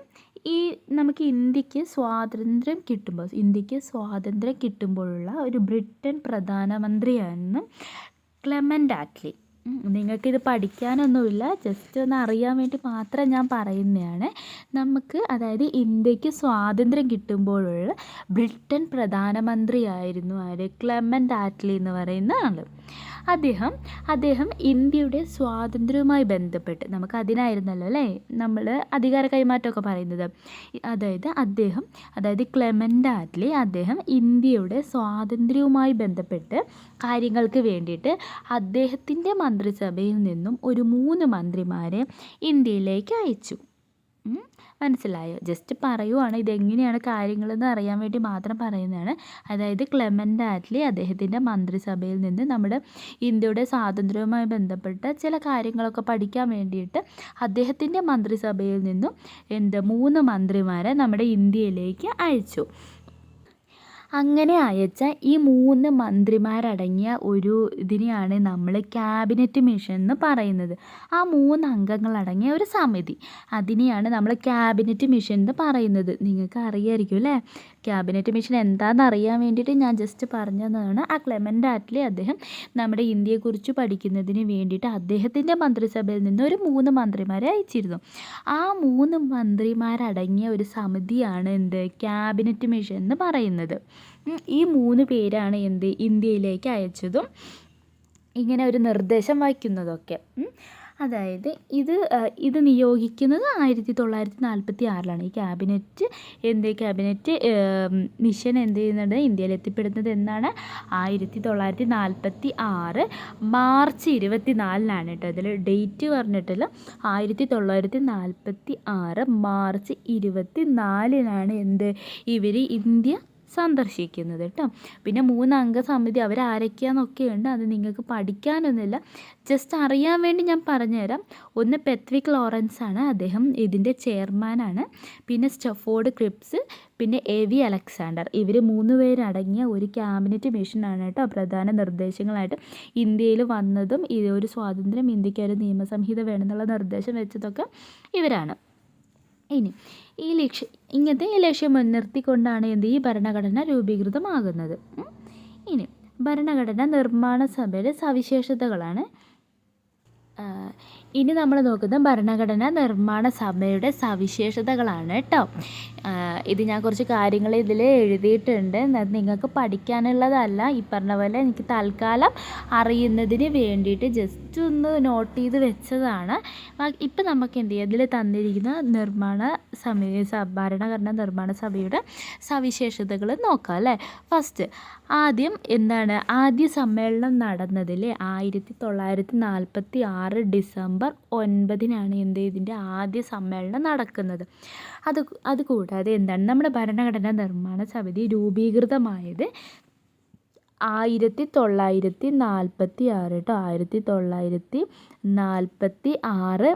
ഈ നമുക്ക് ഇന്ത്യക്ക് സ്വാതന്ത്ര്യം കിട്ടുമ്പോഴുള്ള ഒരു ബ്രിട്ടൻ പ്രധാനമന്ത്രിയാണ് ക്ലെമൻ്റ് ആറ്റ്ലി. നിങ്ങൾക്കിത് പഠിക്കാനൊന്നുമില്ല, ജസ്റ്റ് ഒന്ന് അറിയാൻ വേണ്ടി മാത്രം ഞാൻ പറയുന്നതാണ്. നമുക്ക് അതായത് ഇന്ത്യക്ക് സ്വാതന്ത്ര്യം കിട്ടുമ്പോഴുള്ള ബ്രിട്ടൻ പ്രധാനമന്ത്രിയായിരുന്നു ആര്? ക്ലെമൻ്റ് ആറ്റ്ലി എന്ന് പറയുന്ന ആൾ. അദ്ദേഹം ഇന്ത്യയുടെ സ്വാതന്ത്ര്യവുമായി ബന്ധപ്പെട്ട്, നമുക്ക് അതിനായിരുന്നല്ലോ അല്ലേ നമ്മൾ അധികാര കൈമാറ്റമൊക്കെ പറയുന്നത്. അതായത് ക്ലെമൻ്റ് ആറ്റ്ലി അദ്ദേഹം ഇന്ത്യയുടെ സ്വാതന്ത്ര്യവുമായി ബന്ധപ്പെട്ട് കാര്യങ്ങൾക്ക് വേണ്ടിയിട്ട് അദ്ദേഹത്തിൻ്റെ മന്ത്രിസഭയിൽ നിന്നും ഒരു 3 മന്ത്രിമാരെ ഇന്ത്യയിലേക്ക് അയച്ചു. മനസ്സിലായോ? ജസ്റ്റ് പറയുവാണ്, ഇതെങ്ങനെയാണ് കാര്യങ്ങളെന്ന് അറിയാൻ വേണ്ടി മാത്രം പറയുന്നതാണ്. അതായത് ക്ലെമൻ്റ് ആറ്റ്ലി അദ്ദേഹത്തിൻ്റെ മന്ത്രിസഭയിൽ നിന്ന് നമ്മുടെ ഇന്ത്യയുടെ സ്വാതന്ത്ര്യവുമായി ബന്ധപ്പെട്ട ചില കാര്യങ്ങളൊക്കെ പഠിക്കാൻ വേണ്ടിയിട്ട് അദ്ദേഹത്തിൻ്റെ മന്ത്രിസഭയിൽ നിന്നും 3 മന്ത്രിമാരെ നമ്മുടെ ഇന്ത്യയിലേക്ക് അയച്ചു. അങ്ങനെ അയച്ച ഈ 3 മന്ത്രിമാരടങ്ങിയ ഒരു ഇതിനെയാണ് നമ്മൾ ക്യാബിനറ്റ് മിഷൻ എന്ന് പറയുന്നത്. ആ 3 അംഗങ്ങളടങ്ങിയ ഒരു സമിതി, അതിനെയാണ് നമ്മൾ ക്യാബിനറ്റ് മിഷൻ എന്ന് പറയുന്നത്. നിങ്ങൾക്ക് അറിയാമായിരിക്കും അല്ലേ ക്യാബിനറ്റ് മിഷൻ എന്താണെന്ന് അറിയാൻ വേണ്ടിയിട്ട് ഞാൻ ജസ്റ്റ് പറഞ്ഞു തന്നതാണ്. ആ ക്ലെമൻ്റ് ആറ്റ്ലി അദ്ദേഹം നമ്മുടെ ഇന്ത്യയെക്കുറിച്ച് പഠിക്കുന്നതിന് വേണ്ടിയിട്ട് അദ്ദേഹത്തിൻ്റെ മന്ത്രിസഭയിൽ നിന്ന് ഒരു 3 മന്ത്രിമാരെ അയച്ചിരുന്നു. ആ 3 മന്ത്രിമാരടങ്ങിയ ഒരു സമിതിയാണ് ക്യാബിനറ്റ് മിഷൻ എന്ന് പറയുന്നത്. ഈ 3 പേരാണ് ഇന്ത്യയിലേക്ക് അയച്ചതും ഇങ്ങനെ ഒരു നിർദ്ദേശം വയ്ക്കുന്നതൊക്കെ. അതായത് ഇത് നിയോഗിക്കുന്നത് 1946 ഈ ക്യാബിനറ്റ് മിഷൻ ചെയ്യുന്നുണ്ട് ഇന്ത്യയിൽ എത്തിപ്പെടുന്നത് എന്നാണ് 1946 മാർച്ച് 24 കേട്ടോ. അതിൽ ഡേറ്റ് പറഞ്ഞിട്ടില്ല. 1946 മാർച്ച് 24 ഇവർ ഇന്ത്യ സന്ദർശിക്കുന്നത് കേട്ടോ. പിന്നെ 3 അംഗ സമിതി അവരാരൊക്കെയാണെന്നൊക്കെ ഉണ്ട്, അത് നിങ്ങൾക്ക് പഠിക്കാനൊന്നുമില്ല, ജസ്റ്റ് അറിയാൻ വേണ്ടി ഞാൻ പറഞ്ഞുതരാം. ഒന്ന് പെത്വിക് ലോറൻസ് ആണ്, അദ്ദേഹം ഇതിൻ്റെ ചെയർമാനാണ്. പിന്നെ സ്റ്റഫോർഡ് ക്രിപ്സ്, പിന്നെ AV അലക്സാണ്ടർ. ഇവർ 3 പേരടങ്ങിയ ഒരു ക്യാബിനറ്റ് മിഷനാണ് കേട്ടോ പ്രധാന നിർദ്ദേശങ്ങളായിട്ട് ഇന്ത്യയിൽ വന്നതും ഒരു സ്വാതന്ത്ര്യം ഇന്ത്യക്ക് ഒരു നിയമസംഹിത വേണമെന്നുള്ള നിർദ്ദേശം വെച്ചതൊക്കെ ഇവരാണ്. ഇനി ഇങ്ങനത്തെ ഈ ലക്ഷ്യം മുൻനിർത്തിക്കൊണ്ടാണ് ഈ ഭരണഘടന രൂപീകൃതമാകുന്നത്. ഇനി ഭരണഘടന നിർമ്മാണ സഭയുടെ സവിശേഷതകളാണ് ഇനി നമ്മൾ നോക്കുന്നത്. ഭരണഘടനാ നിർമ്മാണ സഭയുടെ സവിശേഷതകളാണ് കേട്ടോ. ഇത് ഞാൻ കുറച്ച് കാര്യങ്ങൾ ഇതിൽ എഴുതിയിട്ടുണ്ട്. അത് നിങ്ങൾക്ക് പഠിക്കാനുള്ളതല്ല, ഈ പറഞ്ഞ പോലെ എനിക്ക് തൽക്കാലം അറിയുന്നതിന് വേണ്ടിയിട്ട് ജസ്റ്റ് ഒന്ന് നോട്ട് ചെയ്ത് വെച്ചതാണ്. ഇപ്പം നമുക്ക് എന്ത് ചെയ്യാം, ഇതിൽ തന്നിരിക്കുന്ന ഭരണഘടനാ നിർമ്മാണ സഭയുടെ സവിശേഷതകൾ നോക്കാം അല്ലേ. ഫസ്റ്റ് ആദ്യം എന്താണ്, ആദ്യ സമ്മേളനം നടന്നതിൽ 1946 ഡിസംബർ 9 എന്ത് ഇതിൻ്റെ ആദ്യ സമ്മേളനം നടക്കുന്നത്. അതുകൂടാതെ എന്താണ്, നമ്മുടെ ഭരണഘടനാ നിർമ്മാണ സമിതി രൂപീകൃതമായത് 1946 കേട്ടോ. 1946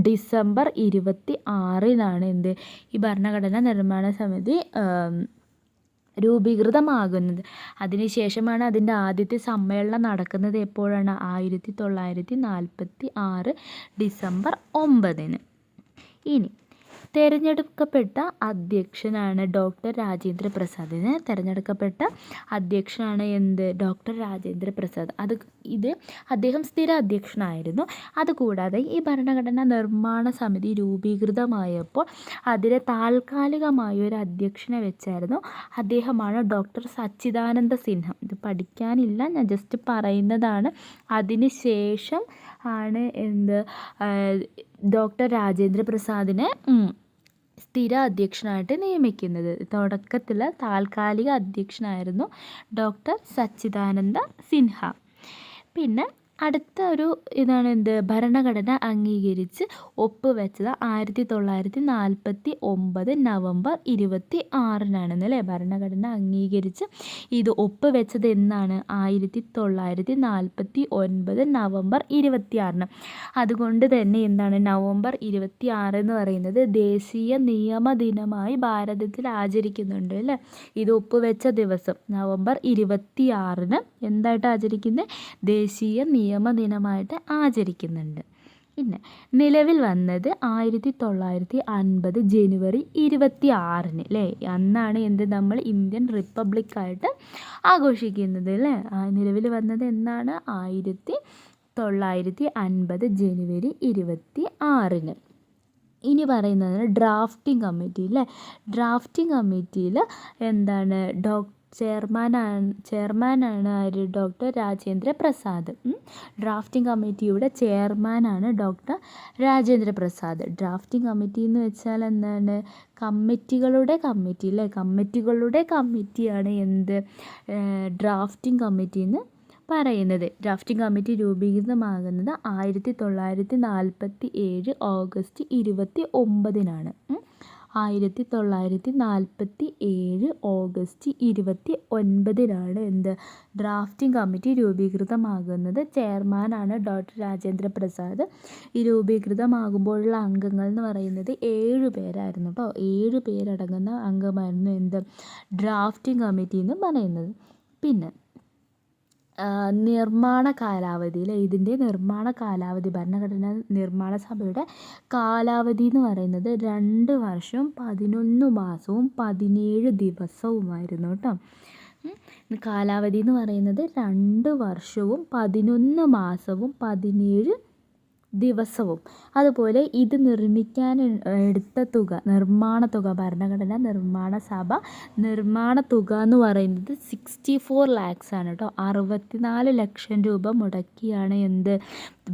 ഡിസംബർ 26 എന്ത് ഈ ഭരണഘടനാ നിർമ്മാണ സമിതി രൂപീകൃതമാകുന്നത്. അതിനുശേഷമാണ് അതിൻ്റെ ആദ്യത്തെ സമ്മേളനം നടക്കുന്നത്. എപ്പോഴാണ്? 1946 ഡിസംബർ 9. ഇനി തിരഞ്ഞെടുക്കപ്പെട്ട അധ്യക്ഷനാണ് ഡോക്ടർ രാജേന്ദ്ര പ്രസാദിന്. തിരഞ്ഞെടുക്കപ്പെട്ട അധ്യക്ഷനാണ് എന്ത്? ഡോക്ടർ രാജേന്ദ്ര പ്രസാദ്. അദ്ദേഹം സ്ഥിര അധ്യക്ഷനായിരുന്നു. അതുകൂടാതെ ഈ ഭരണഘടനാ നിർമ്മാണ സമിതി രൂപീകൃതമായപ്പോൾ അതിന് താൽക്കാലികമായ ഒരു അധ്യക്ഷനെ വെച്ചായിരുന്നു. അദ്ദേഹമാണ് ഡോക്ടർ സച്ചിദാനന്ദ സിൻഹ. ഇത് പഠിക്കാനില്ല, ഞാൻ ജസ്റ്റ് പറയുന്നതാണ്. അതിന് ശേഷം ആണ് എന്ത് ഡോക്ടർ രാജേന്ദ്ര പ്രസാദിനെ സ്ഥിര അധ്യക്ഷനായിട്ട് നിയമിക്കുന്നത്. തുടക്കത്തിൽ താൽക്കാലിക അധ്യക്ഷനായിരുന്നു ഡോക്ടർ സച്ചിദാനന്ദ സിൻഹ. പിന്നെ അടുത്ത ഒരു ഇതാണ് എന്ത്, ഭരണഘടന അംഗീകരിച്ച് ഒപ്പുവെച്ചത് 1949 നവംബർ 26 അല്ലേ. ഭരണഘടന അംഗീകരിച്ച് ഇത് ഒപ്പുവെച്ചത് എന്നാണ്? 1949 നവംബർ 26. അതുകൊണ്ട് തന്നെ എന്താണ്, നവംബർ 26 എന്ന് പറയുന്നത് ദേശീയ നിയമ ദിനമായി ഭാരതത്തിൽ ആചരിക്കുന്നുണ്ട് അല്ലേ. ഇത് ഒപ്പുവെച്ച ദിവസം നവംബർ 26 എന്തായിട്ട് ആചരിക്കുന്നത്? ദേശീയ നിയമ ദിനമായിട്ട് ആചരിക്കുന്നുണ്ട്. പിന്നെ നിലവിൽ വന്നത് 1950 ജനുവരി 26 അല്ലേ. അന്നാണ് എന്ത് നമ്മൾ ഇന്ത്യൻ റിപ്പബ്ലിക്കായിട്ട് ആഘോഷിക്കുന്നത് അല്ലേ. നിലവിൽ വന്നത് എന്നാണ്? 1950 ജനുവരി 26. ഇനി പറയുന്നത് ഡ്രാഫ്റ്റിംഗ് കമ്മിറ്റി അല്ലേ. ഡ്രാഫ്റ്റിംഗ് കമ്മിറ്റിയിൽ എന്താണ് ചെയർമാനാണ് ആര്? ഡോക്ടർ രാജേന്ദ്ര പ്രസാദ്. ഡ്രാഫ്റ്റിംഗ് കമ്മിറ്റിയുടെ ചെയർമാനാണ് doctor Rajendra Prasad. Drafting committee എന്ന് വെച്ചാൽ എന്താണ്? കമ്മിറ്റികളുടെ കമ്മിറ്റി അല്ലേ. കമ്മിറ്റികളുടെ കമ്മിറ്റിയാണ് എന്ത് ഡ്രാഫ്റ്റിംഗ് കമ്മിറ്റി എന്ന് പറയുന്നത്. ഡ്രാഫ്റ്റിംഗ് കമ്മിറ്റി രൂപീകൃതമാകുന്നത് 1947 ഓഗസ്റ്റ് 29. 1947 ഓഗസ്റ്റ് 29 എന്ത് ഡ്രാഫ്റ്റിംഗ് കമ്മിറ്റി രൂപീകൃതമാകുന്നത്. ചെയർമാനാണ് ഡോക്ടർ രാജേന്ദ്ര പ്രസാദ്. ഈ രൂപീകൃതമാകുമ്പോഴുള്ള അംഗങ്ങൾ എന്ന് പറയുന്നത് 7 പേരായിരുന്നു കേട്ടോ. 7 പേരടങ്ങുന്ന അംഗമായിരുന്നു എന്ത് ഡ്രാഫ്റ്റിംഗ് കമ്മിറ്റി എന്ന് പറയുന്നത്. പിന്നെ നിർമ്മാണ കാലാവധി അല്ലേ. ഇതിൻ്റെ നിർമ്മാണ കാലാവധി, ഭരണഘടനാ നിർമ്മാണ സഭയുടെ കാലാവധി എന്ന് പറയുന്നത് 2 വർഷവും 11 മാസവും 17 ദിവസവുമായിരുന്നു കേട്ടോ. കാലാവധി എന്ന് പറയുന്നത് 2 വർഷവും 11 മാസവും 17 ദിവസവും. അതുപോലെ ഇത് നിർമ്മിക്കാൻ എടുത്ത തുക, നിർമ്മാണ തുക, ഭരണഘടനാ നിർമ്മാണ സഭ നിർമ്മാണ തുക എന്ന് പറയുന്നത് 64 lakhs ആണ് കേട്ടോ. 64 ലക്ഷം രൂപ മുടക്കിയാണ് എന്ത്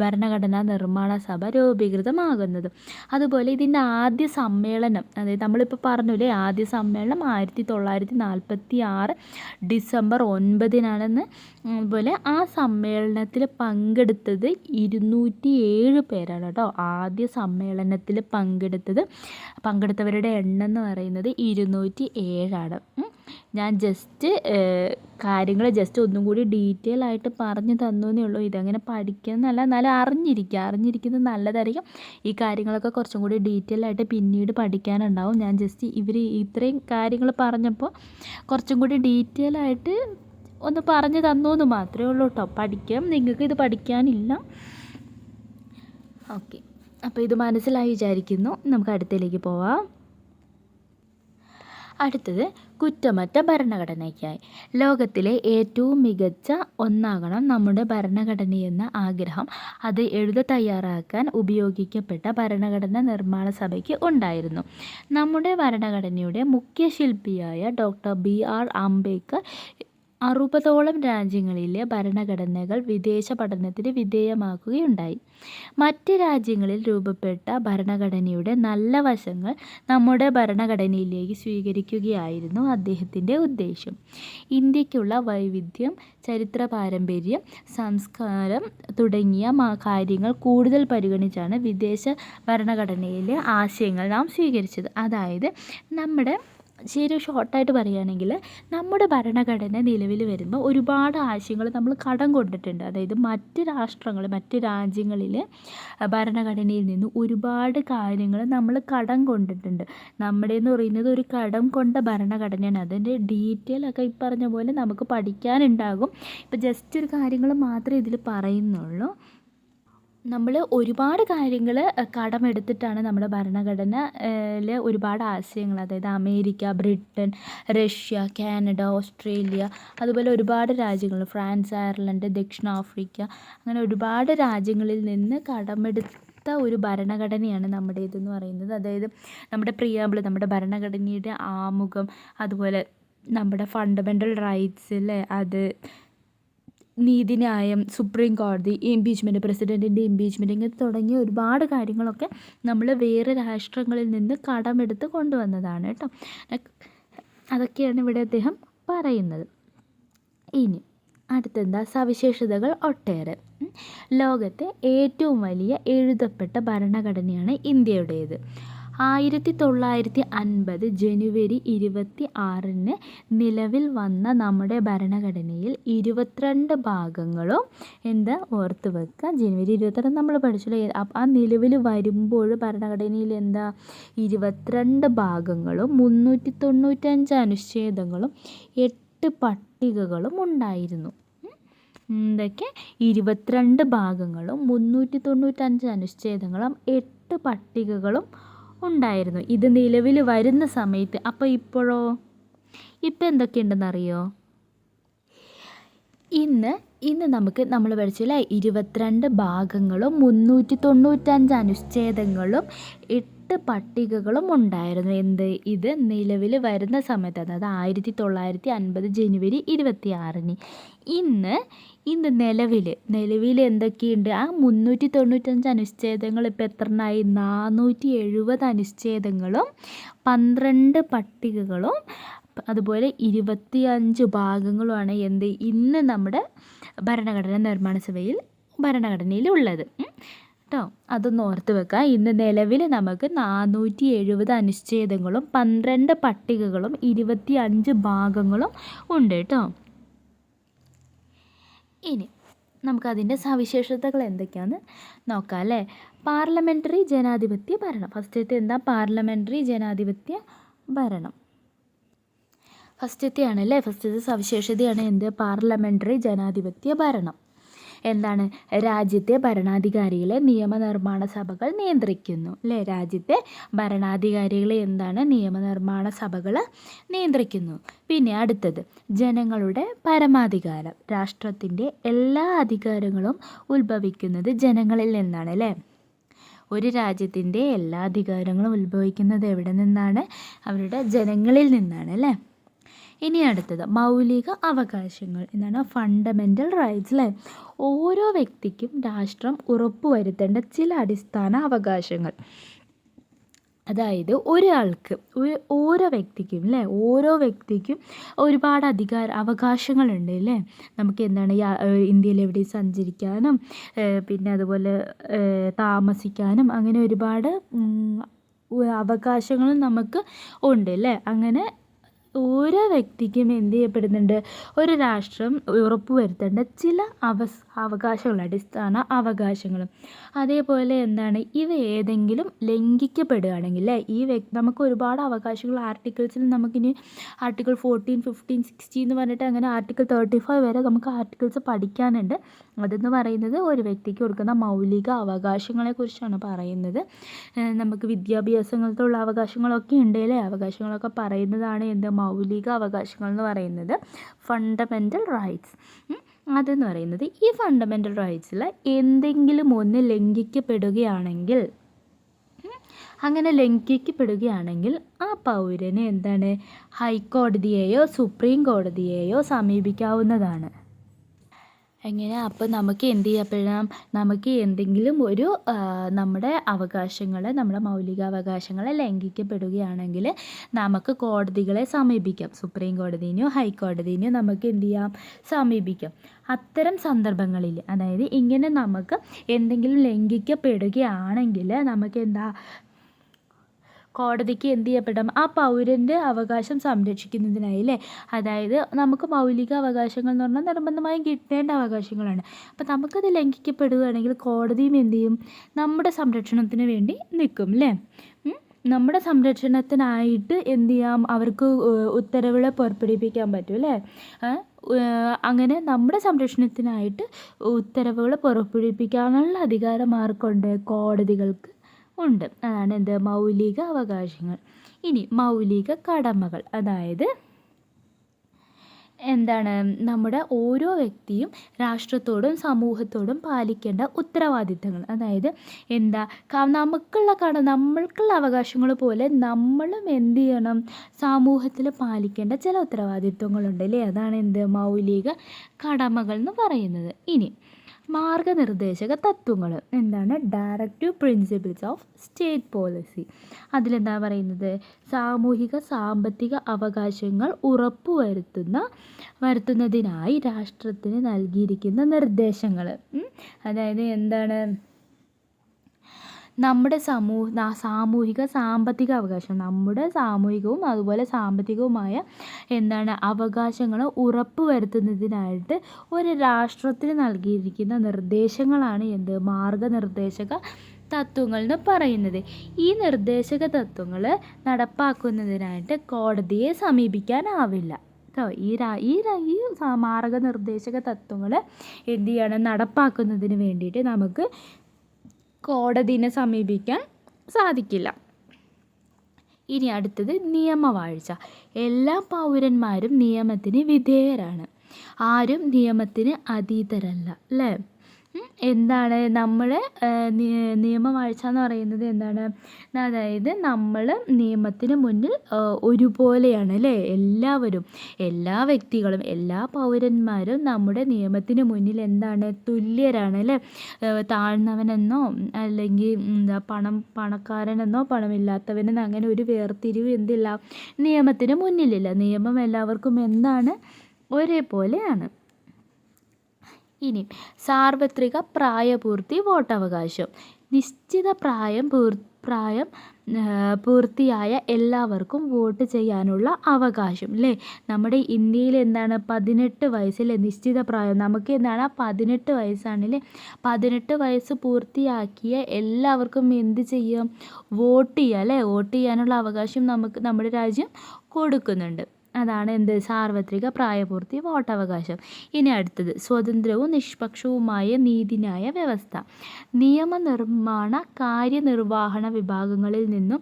ഭരണഘടനാ നിർമ്മാണ സഭ രൂപീകൃതമാകുന്നത്. അതുപോലെ ഇതിൻ്റെ ആദ്യ സമ്മേളനം, അതായത് നമ്മളിപ്പോൾ പറഞ്ഞില്ലേ ആദ്യ സമ്മേളനം 1946 ഡിസംബർ 9 അതുപോലെ ആ സമ്മേളനത്തിൽ പങ്കെടുത്തത് 207 പേരാണ് കേട്ടോ. ആദ്യ സമ്മേളനത്തിൽ പങ്കെടുത്തവരുടെ എണ്ണം എന്ന് പറയുന്നത് 207. ഞാൻ ജസ്റ്റ് കാര്യങ്ങൾ ഒന്നും കൂടി ഡീറ്റെയിൽ ആയിട്ട് പറഞ്ഞു തന്നു എന്നേ ഉള്ളൂ. ഇതങ്ങനെ പഠിക്കുന്നതല്ല, എന്നാലും അറിഞ്ഞിരിക്കുന്നത് നല്ലതായിരിക്കും. ഈ കാര്യങ്ങളൊക്കെ കുറച്ചും കൂടി ഡീറ്റെയിൽ ആയിട്ട് പിന്നീട് പഠിക്കാനുണ്ടാവും. ഞാൻ ജസ്റ്റ് ഇത്രയും കാര്യങ്ങൾ പറഞ്ഞപ്പോൾ കുറച്ചും കൂടി ഡീറ്റെയിൽ ആയിട്ട് ഒന്ന് പറഞ്ഞു തന്നു എന്ന് മാത്രമേ ഉള്ളൂ കേട്ടോ. നിങ്ങൾക്ക് ഇത് പഠിക്കാനില്ല. ഓക്കെ, അപ്പോൾ ഇത് മനസ്സിലായി വിചാരിക്കുന്നു. നമുക്ക് അടുത്തതിലേക്ക് പോവാം. അടുത്തത് കുറ്റമറ്റ ഭരണഘടനയ്ക്കായി. ലോകത്തിലെ ഏറ്റവും മികച്ച ഒന്നാകണം നമ്മുടെ ഭരണഘടനയെന്ന ആഗ്രഹം അത് തയ്യാറാക്കാൻ ഉപയോഗിക്കപ്പെട്ട ഭരണഘടനാ നിർമ്മാണ സഭയ്ക്ക് ഉണ്ടായിരുന്നു. നമ്മുടെ ഭരണഘടനയുടെ മുഖ്യ ശില്പിയായ ഡോക്ടർ BR അംബേദ്കർ 60ഓളം രാജ്യങ്ങളിലെ ഭരണഘടനകൾ വിദേശ പഠനത്തിന് വിധേയമാക്കുകയുണ്ടായി. മറ്റ് രാജ്യങ്ങളിൽ രൂപപ്പെട്ട ഭരണഘടനയുടെ നല്ല വശങ്ങൾ നമ്മുടെ ഭരണഘടനയിലേക്ക് സ്വീകരിക്കുകയായിരുന്നു അദ്ദേഹത്തിൻ്റെ ഉദ്ദേശ്യം. ഇന്ത്യക്കുള്ള വൈവിധ്യം, ചരിത്ര പാരമ്പര്യം, സംസ്കാരം തുടങ്ങിയ കാര്യങ്ങൾ കൂടുതൽ പരിഗണിച്ചാണ് വിദേശ ഭരണഘടനയിലെ ആശയങ്ങൾ നാം സ്വീകരിച്ചത്. അതായത് നമ്മുടെ ഷോർട്ടായിട്ട് പറയുകയാണെങ്കിൽ നമ്മുടെ ഭരണഘടന നിലവിൽ വരുമ്പോൾ ഒരുപാട് ആശയങ്ങൾ നമ്മൾ കടം കൊണ്ടിട്ടുണ്ട്. അതായത് മറ്റ് രാജ്യങ്ങളിലെ ഭരണഘടനയിൽ നിന്ന് ഒരുപാട് കാര്യങ്ങൾ നമ്മൾ കടം കൊണ്ടിട്ടുണ്ട്. നമ്മുടേന്ന് പറയുന്നത് ഒരു കടം കൊണ്ട ഭരണഘടനയാണ്. അതിൻ്റെ ഡീറ്റെയിൽ ഒക്കെ ഈ പറഞ്ഞ പോലെ നമുക്ക് പഠിക്കാനുണ്ടാകും. ഇപ്പോൾ ജസ്റ്റ് ഒരു കാര്യങ്ങൾ മാത്രമേ ഇതിൽ പറയുന്നുള്ളൂ. നമ്മൾ ഒരുപാട് കാര്യങ്ങൾ കടമെടുത്തിട്ടാണ് നമ്മുടെ ഭരണഘടനയിൽ ഒരുപാട് ആശയങ്ങൾ, അതായത് America, Britain, Russia, Canada, Australia, അതുപോലെ ഒരുപാട് രാജ്യങ്ങൾ, ഫ്രാൻസ്, അയർലൻഡ്, ദക്ഷിണാഫ്രിക്ക, അങ്ങനെ ഒരുപാട് രാജ്യങ്ങളിൽ നിന്ന് കടമെടുത്ത ഒരു ഭരണഘടനയാണ് നമ്മുടേതെന്ന് പറയുന്നത്. അതായത് നമ്മുടെ പ്രിയാമ്പിൾ, നമ്മുടെ ഭരണഘടനയുടെ ആമുഖം, അതുപോലെ നമ്മുടെ ഫണ്ടമെൻ്റൽ റൈറ്റ്സ് അല്ലേ, അത് നീതിന്യായം, സുപ്രീം കോടതി, ഇംപീച്ച്മെൻറ്റ്, പ്രസിഡൻറ്റിൻ്റെ ഇംപീച്ച്മെൻറ്റ്, ഇങ്ങനെ തുടങ്ങിയ ഒരുപാട് കാര്യങ്ങളൊക്കെ നമ്മൾ വേറെ രാഷ്ട്രങ്ങളിൽ നിന്ന് കടമെടുത്ത് കൊണ്ടുവന്നതാണ് കേട്ടോ. അതൊക്കെയാണ് ഇവിടെ അദ്ദേഹം പറയുന്നത്. ഇനി അടുത്തെന്താ, സവിശേഷതകൾ ഒട്ടേറെ. ലോകത്തെ ഏറ്റവും വലിയ എഴുതപ്പെട്ട ഭരണഘടനയാണ് ഇന്ത്യയുടേത്. 1950 ജനുവരി 26 നിലവിൽ വന്ന നമ്മുടെ ഭരണഘടനയിൽ 22 ഭാഗങ്ങളും ഓർത്ത് വെക്കുക. ജനുവരി 22 നമ്മൾ പഠിച്ചല്ലോ. ആ നിലവിൽ വരുമ്പോൾ ഭരണഘടനയിൽ 22 ഭാഗങ്ങളും 395 അനുച്ഛേദങ്ങളും 8 പട്ടികകളും ഉണ്ടായിരുന്നു. എന്തൊക്കെ? 22 ഭാഗങ്ങളും 395 അനുച്ഛേദങ്ങളും 8 പട്ടികകളും ഉണ്ടായിരുന്നു. ഇത് നിലവിൽ വരുന്ന സമയത്ത്. അപ്പോൾ ഇപ്പോഴോ? ഇപ്പം എന്തൊക്കെയുണ്ടെന്നറിയോ? ഇന്ന് നമ്മൾ പഠിച്ചില്ല, 22 ഭാഗങ്ങളും 395 അനുച്ഛേദങ്ങളും 8 പട്ടികകളും ഉണ്ടായിരുന്നു. ഇത് നിലവിൽ വരുന്ന സമയത്ത്, അതായത് 1950 ജനുവരി 26. ഇന്ന് നിലവിൽ എന്തൊക്കെയുണ്ട്? ആ 395 അനുച്ഛേദങ്ങൾ ഇപ്പോൾ എത്രണ്ണായി? 470 അനുച്ഛേദങ്ങളും 12 പട്ടികകളും അതുപോലെ 25 ഭാഗങ്ങളുമാണ് ഇന്ന് നമ്മുടെ ഭരണഘടനാ നിർമ്മാണ സഭയിൽ ഭരണഘടനയിൽ ഉള്ളത് കേട്ടോ. അതൊന്ന് ഓർത്ത് വെക്കുക. ഇന്ന് നിലവിൽ നമുക്ക് 470 അനുച്ഛേദങ്ങളും 12 പട്ടികകളും 25 ഭാഗങ്ങളും ഉണ്ട് കേട്ടോ. ഇനി നമുക്കതിൻ്റെ സവിശേഷതകൾ എന്തൊക്കെയാണെന്ന് നോക്കാം അല്ലേ. പാർലമെൻ്ററി ജനാധിപത്യ ഭരണം. ഫസ്റ്റത്തെ എന്താ? പാർലമെൻ്ററി ജനാധിപത്യ ഭരണം ഫസ്റ്റത്തെ ആണല്ലേ. ഫസ്റ്റത്തെ സവിശേഷതയാണ് പാർലമെൻ്ററി ജനാധിപത്യ ഭരണം. എന്താണ്? രാജ്യത്തെ ഭരണാധികാരികളെ നിയമനിർമ്മാണ സഭകൾ നിയന്ത്രിക്കുന്നു അല്ലേ. രാജ്യത്തെ ഭരണാധികാരികളെ നിയമനിർമ്മാണ സഭകൾ നിയന്ത്രിക്കുന്നു. പിന്നെ അടുത്തത് ജനങ്ങളുടെ പരമാധികാരം. രാഷ്ട്രത്തിൻ്റെ എല്ലാ അധികാരങ്ങളും ഉത്ഭവിക്കുന്നത് ജനങ്ങളിൽ നിന്നാണ് അല്ലേ. ഒരു രാജ്യത്തിൻ്റെ എല്ലാ അധികാരങ്ങളും ഉത്ഭവിക്കുന്നത് എവിടെ നിന്നാണ്? അവരുടെ ജനങ്ങളിൽ നിന്നാണ് അല്ലേ. ഇനി അടുത്തത് മൗലിക അവകാശങ്ങൾ. ഫണ്ടമെൻ്റൽ റൈറ്റ്സ് അല്ലേ. ഓരോ വ്യക്തിക്കും രാഷ്ട്രം ഉറപ്പുവരുത്തേണ്ട ചില അടിസ്ഥാന അവകാശങ്ങൾ. അതായത് ഓരോ വ്യക്തിക്കും ഒരുപാട് അവകാശങ്ങളുണ്ട് അല്ലേ. നമുക്ക് ഇന്ത്യയിൽ എവിടെയും സഞ്ചരിക്കാനും പിന്നെ അതുപോലെ താമസിക്കാനും അങ്ങനെ ഒരുപാട് അവകാശങ്ങളും നമുക്ക് ഉണ്ട് അല്ലേ. അങ്ങനെ ഓരോ വ്യക്തിക്കും ചെയ്യപ്പെടുന്നുണ്ട്? ഒരു രാഷ്ട്രം ഉറപ്പുവരുത്തേണ്ട ചില അവകാശങ്ങൾ, അടിസ്ഥാന അവകാശങ്ങളും. അതേപോലെ എന്താണ്, ഇവ ഏതെങ്കിലും ലംഘിക്കപ്പെടുകയാണെങ്കിൽ നമുക്ക് ഒരുപാട് അവകാശങ്ങൾ ആർട്ടിക്കിൾസിൽ നമുക്കിനി ആർട്ടിക്കിൾ 14, 15, 16 എന്ന് പറഞ്ഞിട്ട് അങ്ങനെ ആർട്ടിക്കിൾ 35 വരെ നമുക്ക് ആർട്ടിക്കിൾസ് പഠിക്കാനുണ്ട്. അതെന്ന് പറയുന്നത് ഒരു വ്യക്തിക്ക് കൊടുക്കുന്ന മൗലിക അവകാശങ്ങളെക്കുറിച്ചാണ് പറയുന്നത്. നമുക്ക് വിദ്യാഭ്യാസങ്ങൾക്കുള്ള അവകാശങ്ങളൊക്കെ ഉണ്ട് അല്ലേ, അവകാശങ്ങളൊക്കെ പറയുന്നതാണ് എന്ത് മൗലിക അവകാശങ്ങൾ എന്ന് പറയുന്നത്, ഫണ്ടമെൻ്റൽ റൈറ്റ്സ്. അതെന്ന് പറയുന്നത് ഈ ഫണ്ടമെൻ്റൽ റൈറ്റ്സിൽ എന്തെങ്കിലും ഒന്ന് ലംഘിക്കപ്പെടുകയാണെങ്കിൽ, അങ്ങനെ ലംഘിക്കപ്പെടുകയാണെങ്കിൽ ആ പൗരന് എന്താണ്, ഹൈക്കോടതിയെയോ സുപ്രീം കോടതിയെയോ സമീപിക്കാവുന്നതാണ്. എങ്ങനെ, അപ്പോൾ നമുക്ക് എന്ത് ചെയ്യപ്പെടാം, നമുക്ക് എന്തെങ്കിലും ഒരു നമ്മുടെ അവകാശങ്ങൾ, നമ്മുടെ മൗലികാവകാശങ്ങൾ ലംഘിക്കപ്പെടുകയാണെങ്കിൽ നമുക്ക് കോടതികളെ സമീപിക്കാം. സുപ്രീം കോടതിനെയോ ഹൈക്കോടതിനെയോ നമുക്ക് എന്ത് ചെയ്യാം, സമീപിക്കാം. അത്തരം സന്ദർഭങ്ങളിൽ, അതായത് ഇങ്ങനെ നമുക്ക് എന്തെങ്കിലും ലംഘിക്കപ്പെടുകയാണെങ്കിൽ നമുക്ക് എന്താ, കോടതിക്ക് എന്ത് ചെയ്യപ്പെടാം, ആ പൗരൻ്റെ അവകാശം സംരക്ഷിക്കുന്നതിനായി അല്ലേ. അതായത് നമുക്ക് മൗലിക അവകാശങ്ങൾ എന്ന് പറഞ്ഞാൽ നിർബന്ധമായും കിട്ടേണ്ട അവകാശങ്ങളാണ്. അപ്പോൾ നമുക്കത് ലംഘിക്കപ്പെടുകയാണെങ്കിൽ കോടതിയും എന്ത് ചെയ്യും, നമ്മുടെ സംരക്ഷണത്തിന് വേണ്ടി നിൽക്കും അല്ലേ. നമ്മുടെ സംരക്ഷണത്തിനായിട്ട് എന്ത് ചെയ്യാം, അവർക്ക് ഉത്തരവുകൾ പുറപ്പെടുവിപ്പിക്കാൻ പറ്റും അല്ലേ. അങ്ങനെ നമ്മുടെ സംരക്ഷണത്തിനായിട്ട് ഉത്തരവുകൾ പുറപ്പെടുവിപ്പിക്കാനുള്ള അധികാരം ആർക്കുണ്ട്, കോടതികൾക്ക് ഉണ്ട്. അതാണ് എന്ത്, മൗലിക അവകാശങ്ങൾ. ഇനി മൗലിക കടമകൾ, അതായത് എന്താണ്, നമ്മുടെ ഓരോ വ്യക്തിയും രാഷ്ട്രത്തോടും സമൂഹത്തോടും പാലിക്കേണ്ട ഉത്തരവാദിത്തങ്ങൾ. അതായത് എന്താ, നമ്മൾക്കുള്ള അവകാശങ്ങൾ പോലെ നമ്മളും എന്ത് ചെയ്യണം, സമൂഹത്തിൽ പാലിക്കേണ്ട ചില ഉത്തരവാദിത്വങ്ങളുണ്ട് അല്ലേ. അതാണ് എന്ത്, മൗലിക കടമകൾ എന്ന് പറയുന്നത്. ഇനി മാർഗനിർദ്ദേശക തത്വങ്ങൾ എന്താണ്, directive principles of state policy. അതിലെന്താ പറയുന്നത്, സാമൂഹിക സാമ്പത്തിക അവകാശങ്ങൾ വരുത്തുന്നതിനായി രാഷ്ട്രത്തിന് നൽകിയിരിക്കുന്ന നിർദ്ദേശങ്ങൾ. അതായത് എന്താണ്, നമ്മുടെ സാമൂഹിക സാമ്പത്തിക അവകാശം, നമ്മുടെ സാമൂഹികവും അതുപോലെ സാമ്പത്തികവുമായ എന്താണ് അവകാശങ്ങൾ ഉറപ്പുവരുത്തുന്നതിനായിട്ട് ഒരു രാഷ്ട്രത്തിന് നൽകിയിരിക്കുന്ന നിർദ്ദേശങ്ങളാണ് എന്ത്, മാർഗനിർദ്ദേശക തത്വങ്ങൾ എന്ന് പറയുന്നത്. ഈ നിർദ്ദേശക തത്വങ്ങൾ നടപ്പാക്കുന്നതിനായിട്ട് കോടതിയെ സമീപിക്കാനാവില്ല. ഈ മാർഗനിർദ്ദേശക തത്വങ്ങൾ എന്ത് ചെയ്യണം, നടപ്പാക്കുന്നതിന് വേണ്ടിയിട്ട് നമുക്ക് കോടതിനെ സമീപിക്കാൻ സാധിക്കില്ല. ഇനി അടുത്തത് നിയമവാഴ്ച. എല്ലാ പൗരന്മാരും നിയമത്തിന് വിധേയരാണ്, ആരും നിയമത്തിന് അതീതരല്ല അല്ലേ. എന്താണ് നമ്മുടെ നിയമവാഴ്ച എന്ന് പറയുന്നത് എന്താണ്, അതായത് നമ്മൾ നിയമത്തിന് മുന്നിൽ ഒരുപോലെയാണ് അല്ലേ. എല്ലാവരും, എല്ലാ വ്യക്തികളും, എല്ലാ പൗരന്മാരും നമ്മുടെ നിയമത്തിന് മുന്നിൽ എന്താണ്, തുല്യരാണ് അല്ലേ. താഴ്ന്നവനെന്നോ അല്ലെങ്കിൽ പണക്കാരനെന്നോ പണമില്ലാത്തവനെന്നോ അങ്ങനെ ഒരു വേർതിരിവ് എന്തില്ല, നിയമത്തിന് മുന്നിലില്ല. നിയമം എല്ലാവർക്കും എന്താണ്, ഒരേപോലെയാണ്. ഇനി സാർവത്രിക പ്രായപൂർത്തി വോട്ടവകാശം. നിശ്ചിത പ്രായം പൂർത്തിയായ എല്ലാവർക്കും വോട്ട് ചെയ്യാനുള്ള അവകാശം അല്ലേ. നമ്മുടെ ഇന്ത്യയിൽ എന്താണ്, 18 വയസ്സിലെ നിശ്ചിത പ്രായം, നമുക്ക് എന്താണ് 18 വയസ്സാണല്ലേ. 18 വയസ്സ് പൂർത്തിയാക്കിയ എല്ലാവർക്കും എന്ത് ചെയ്യാം, വോട്ട് ചെയ്യാം അല്ലേ. വോട്ട് ചെയ്യാനുള്ള അവകാശം നമുക്ക് നമ്മുടെ രാജ്യം കൊടുക്കുന്നുണ്ട്. അതാണ് എന്ത്, സാർവത്രിക പ്രായപൂർത്തി വോട്ടവകാശം. ഇനി അടുത്തത് സ്വതന്ത്രവും നിഷ്പക്ഷവുമായ നീതിന്യായ വ്യവസ്ഥ. നിയമനിർമ്മാണ കാര്യനിർവഹണ വിഭാഗങ്ങളിൽ നിന്നും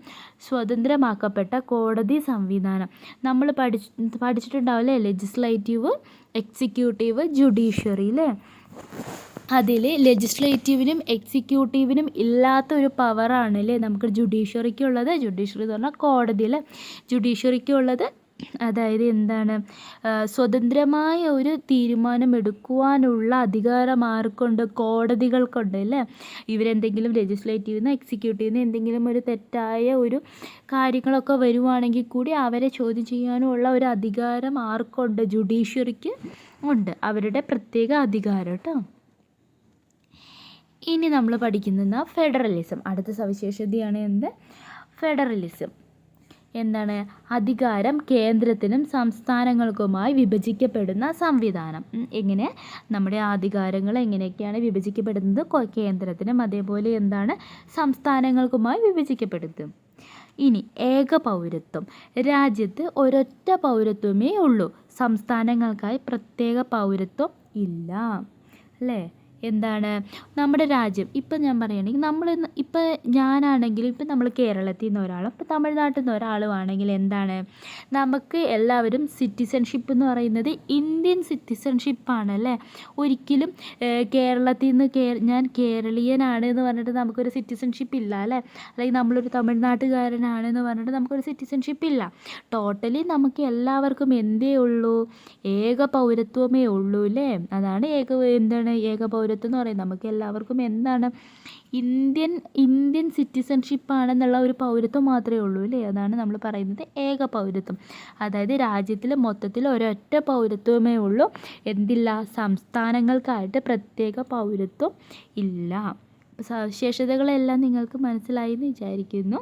സ്വതന്ത്രമാക്കപ്പെട്ട കോടതി സംവിധാനം. നമ്മൾ പഠിച്ചിട്ടുണ്ടാവില്ലേ, ലെജിസ്ലേറ്റീവ്, എക്സിക്യൂട്ടീവ്, ജുഡീഷ്യറി അല്ലേ. അതിൽ ലെജിസ്ലേറ്റീവിനും എക്സിക്യൂട്ടീവിനും ഇല്ലാത്തൊരു പവറാണ് അല്ലേ നമുക്ക് ജുഡീഷ്യറിക്കുള്ളത്. ജുഡീഷ്യറി എന്ന് പറഞ്ഞാൽ കോടതി അല്ലേ. ജുഡീഷ്യറിക്കുള്ളത് അതായത് എന്താണ്, സ്വതന്ത്രമായ ഒരു തീരുമാനമെടുക്കുവാനുള്ള അധികാരം ആർക്കുണ്ട്, കോടതികൾക്കുണ്ട് അല്ലേ. ഇവരെന്തെങ്കിലും ലെജിസ്ലേറ്റീവിന്ന് എക്സിക്യൂട്ടീവിന്ന് എന്തെങ്കിലും ഒരു തെറ്റായ ഒരു കാര്യങ്ങളൊക്കെ വരുവാണെങ്കിൽ കൂടി അവരെ ചോദ്യം ചെയ്യാനുള്ള ഒരു അധികാരം ആർക്കുണ്ട്, ജുഡീഷ്യറിക്ക് ഉണ്ട്. അവരുടെ പ്രത്യേക അധികാരം കേട്ടോ. ഇനി നമ്മൾ പഠിക്കുന്നത് ഫെഡറലിസം. അടുത്ത സവിശേഷതയാണ് എന്ത്, ഫെഡറലിസം. എന്താണ് അധികാരം കേന്ദ്രത്തിനും സംസ്ഥാനങ്ങൾക്കുമായി വിഭജിക്കപ്പെടുന്ന സംവിധാനം. എങ്ങനെ നമ്മുടെ അധികാരങ്ങൾ എങ്ങനെയൊക്കെയാണ് വിഭജിക്കപ്പെടുന്നത്? കേന്ദ്രത്തിനും അതേപോലെ എന്താണ് സംസ്ഥാനങ്ങൾക്കുമായി വിഭജിക്കപ്പെടുന്നത്. ഇനി ഏക പൗരത്വം. രാജ്യത്ത് ഒരൊറ്റ പൗരത്വമേ ഉള്ളൂ. സംസ്ഥാനങ്ങൾക്കായി പ്രത്യേക പൗരത്വം ഇല്ല. അല്ലേ? എന്താണ് നമ്മുടെ രാജ്യം ഇപ്പം ഞാൻ പറയുകയാണെങ്കിൽ ഇപ്പം ഞാനാണെങ്കിൽ ഇപ്പം നമ്മൾ കേരളത്തിൽ നിന്ന് ഒരാളും ഇപ്പം തമിഴ്നാട്ടിൽ നിന്ന് ഒരാളും ആണെങ്കിൽ എന്താണ് നമുക്ക് എല്ലാവരും സിറ്റിസൺഷിപ്പ് എന്ന് പറയുന്നത് ഇന്ത്യൻ സിറ്റിസൺഷിപ്പാണ് അല്ലേ. ഒരിക്കലും കേരളത്തിൽ നിന്ന് ഞാൻ കേരളീയനാണ് എന്ന് പറഞ്ഞിട്ട് നമുക്കൊരു സിറ്റിസൺഷിപ്പ് ഇല്ല അല്ലേ. അല്ലെങ്കിൽ നമ്മളൊരു തമിഴ്നാട്ടുകാരനാണെന്ന് പറഞ്ഞിട്ട് നമുക്കൊരു സിറ്റിസൺഷിപ്പ് ഇല്ല. ടോട്ടലി നമുക്ക് എല്ലാവർക്കും എന്തേ ഉള്ളൂ? ഏക പൗരത്വമേ ഉള്ളൂ അല്ലേ. അതാണ് ഏക പൗരത്വം എന്ന് പറയുന്നത്. നമുക്ക് എല്ലാവർക്കും എന്താണ് ഇന്ത്യൻ സിറ്റിസൺഷിപ്പ് ആണെന്നുള്ള ഒരു പൗരത്വം മാത്രമേ ഉള്ളൂ അല്ലേ. അതാണ് നമ്മൾ പറയുന്നത് ഏക പൗരത്വം. അതായത് രാജ്യത്തിൽ മൊത്തത്തിൽ ഒരൊറ്റ പൗരത്വമേ ഉള്ളൂ. എന്തില്ല? സംസ്ഥാനങ്ങൾക്കായിട്ട് പ്രത്യേക പൗരത്വം ഇല്ല. സവിശേഷതകളെല്ലാം നിങ്ങൾക്ക് മനസ്സിലായി എന്ന് വിചാരിക്കുന്നു.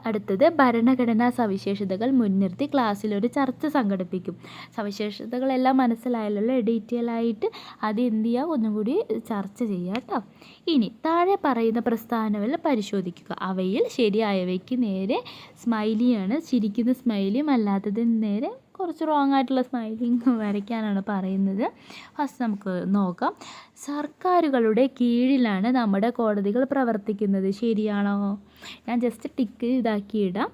അടുത്തത് ഭരണഘടനാ സവിശേഷതകൾ മുൻനിർത്തി ക്ലാസ്സിലൊരു ചർച്ച സംഘടിപ്പിക്കും. സവിശേഷതകളെല്ലാം മനസ്സിലായല്ലോ ഡീറ്റെയിൽ ആയിട്ട്. അത് എന്ത് ചെയ്യുക? ഒന്നും കൂടി ചർച്ച ചെയ്യുക കേട്ടോ. ഇനി താഴെ പറയുന്ന പ്രസ്താവനകൾ പരിശോധിക്കുക. അവയിൽ ശരിയായവയ്ക്ക് നേരെ സ്മൈലിയാണ്, ചിരിക്കുന്ന സ്മൈലിയും അല്ലാത്തതിന് നേരെ കുറച്ച് റോങ് ആയിട്ടുള്ള സ്മൈലിങ് വരയ്ക്കാനാണ് പറയുന്നത്. ഫസ്റ്റ് നമുക്ക് നോക്കാം. സർക്കാരുകളുടെ കീഴിലാണ് നമ്മുടെ കോടതികൾ പ്രവർത്തിക്കുന്നത്. ശരിയാണോ? ഞാൻ ജസ്റ്റ് ടിക്ക് ഇടാം.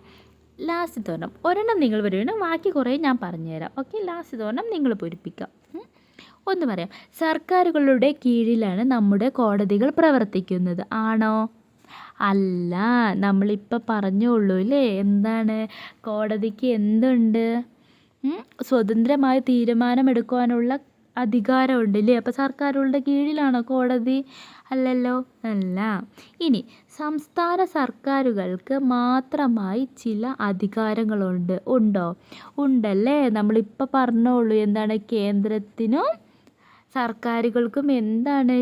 ലാസ്റ്റ് ഒരെണ്ണം നിങ്ങൾ പറയുകയാണ്, ബാക്കി കുറേ ഞാൻ പറഞ്ഞുതരാം. ഓക്കെ, ലാസ്റ്റ് നിങ്ങൾ പൂരിപ്പിക്കാം. ഒന്ന് പറയാം. സർക്കാരുകളുടെ കീഴിലാണ് നമ്മുടെ കോടതികൾ പ്രവർത്തിക്കുന്നത്. ആണോ? അല്ല. നമ്മളിപ്പോൾ പറഞ്ഞോളൂ അല്ലേ. എന്താണ്? കോടതിക്ക് എന്തുണ്ട്? സ്വതന്ത്രമായി തീരുമാനമെടുക്കുവാനുള്ള അധികാരമുണ്ട് അല്ലേ. അപ്പോൾ സർക്കാരുകളുടെ കീഴിലാണോ കോടതി? അല്ലല്ലോ. അല്ല. ഇനി സംസ്ഥാന സർക്കാരുകൾക്ക് മാത്രമായി ചില അധികാരങ്ങളുണ്ട്. ഉണ്ടോ? ഉണ്ടല്ലേ. നമ്മളിപ്പോൾ പറഞ്ഞോളൂ. എന്താണ്? കേന്ദ്രത്തിനും സർക്കാരുകൾക്കും എന്താണ്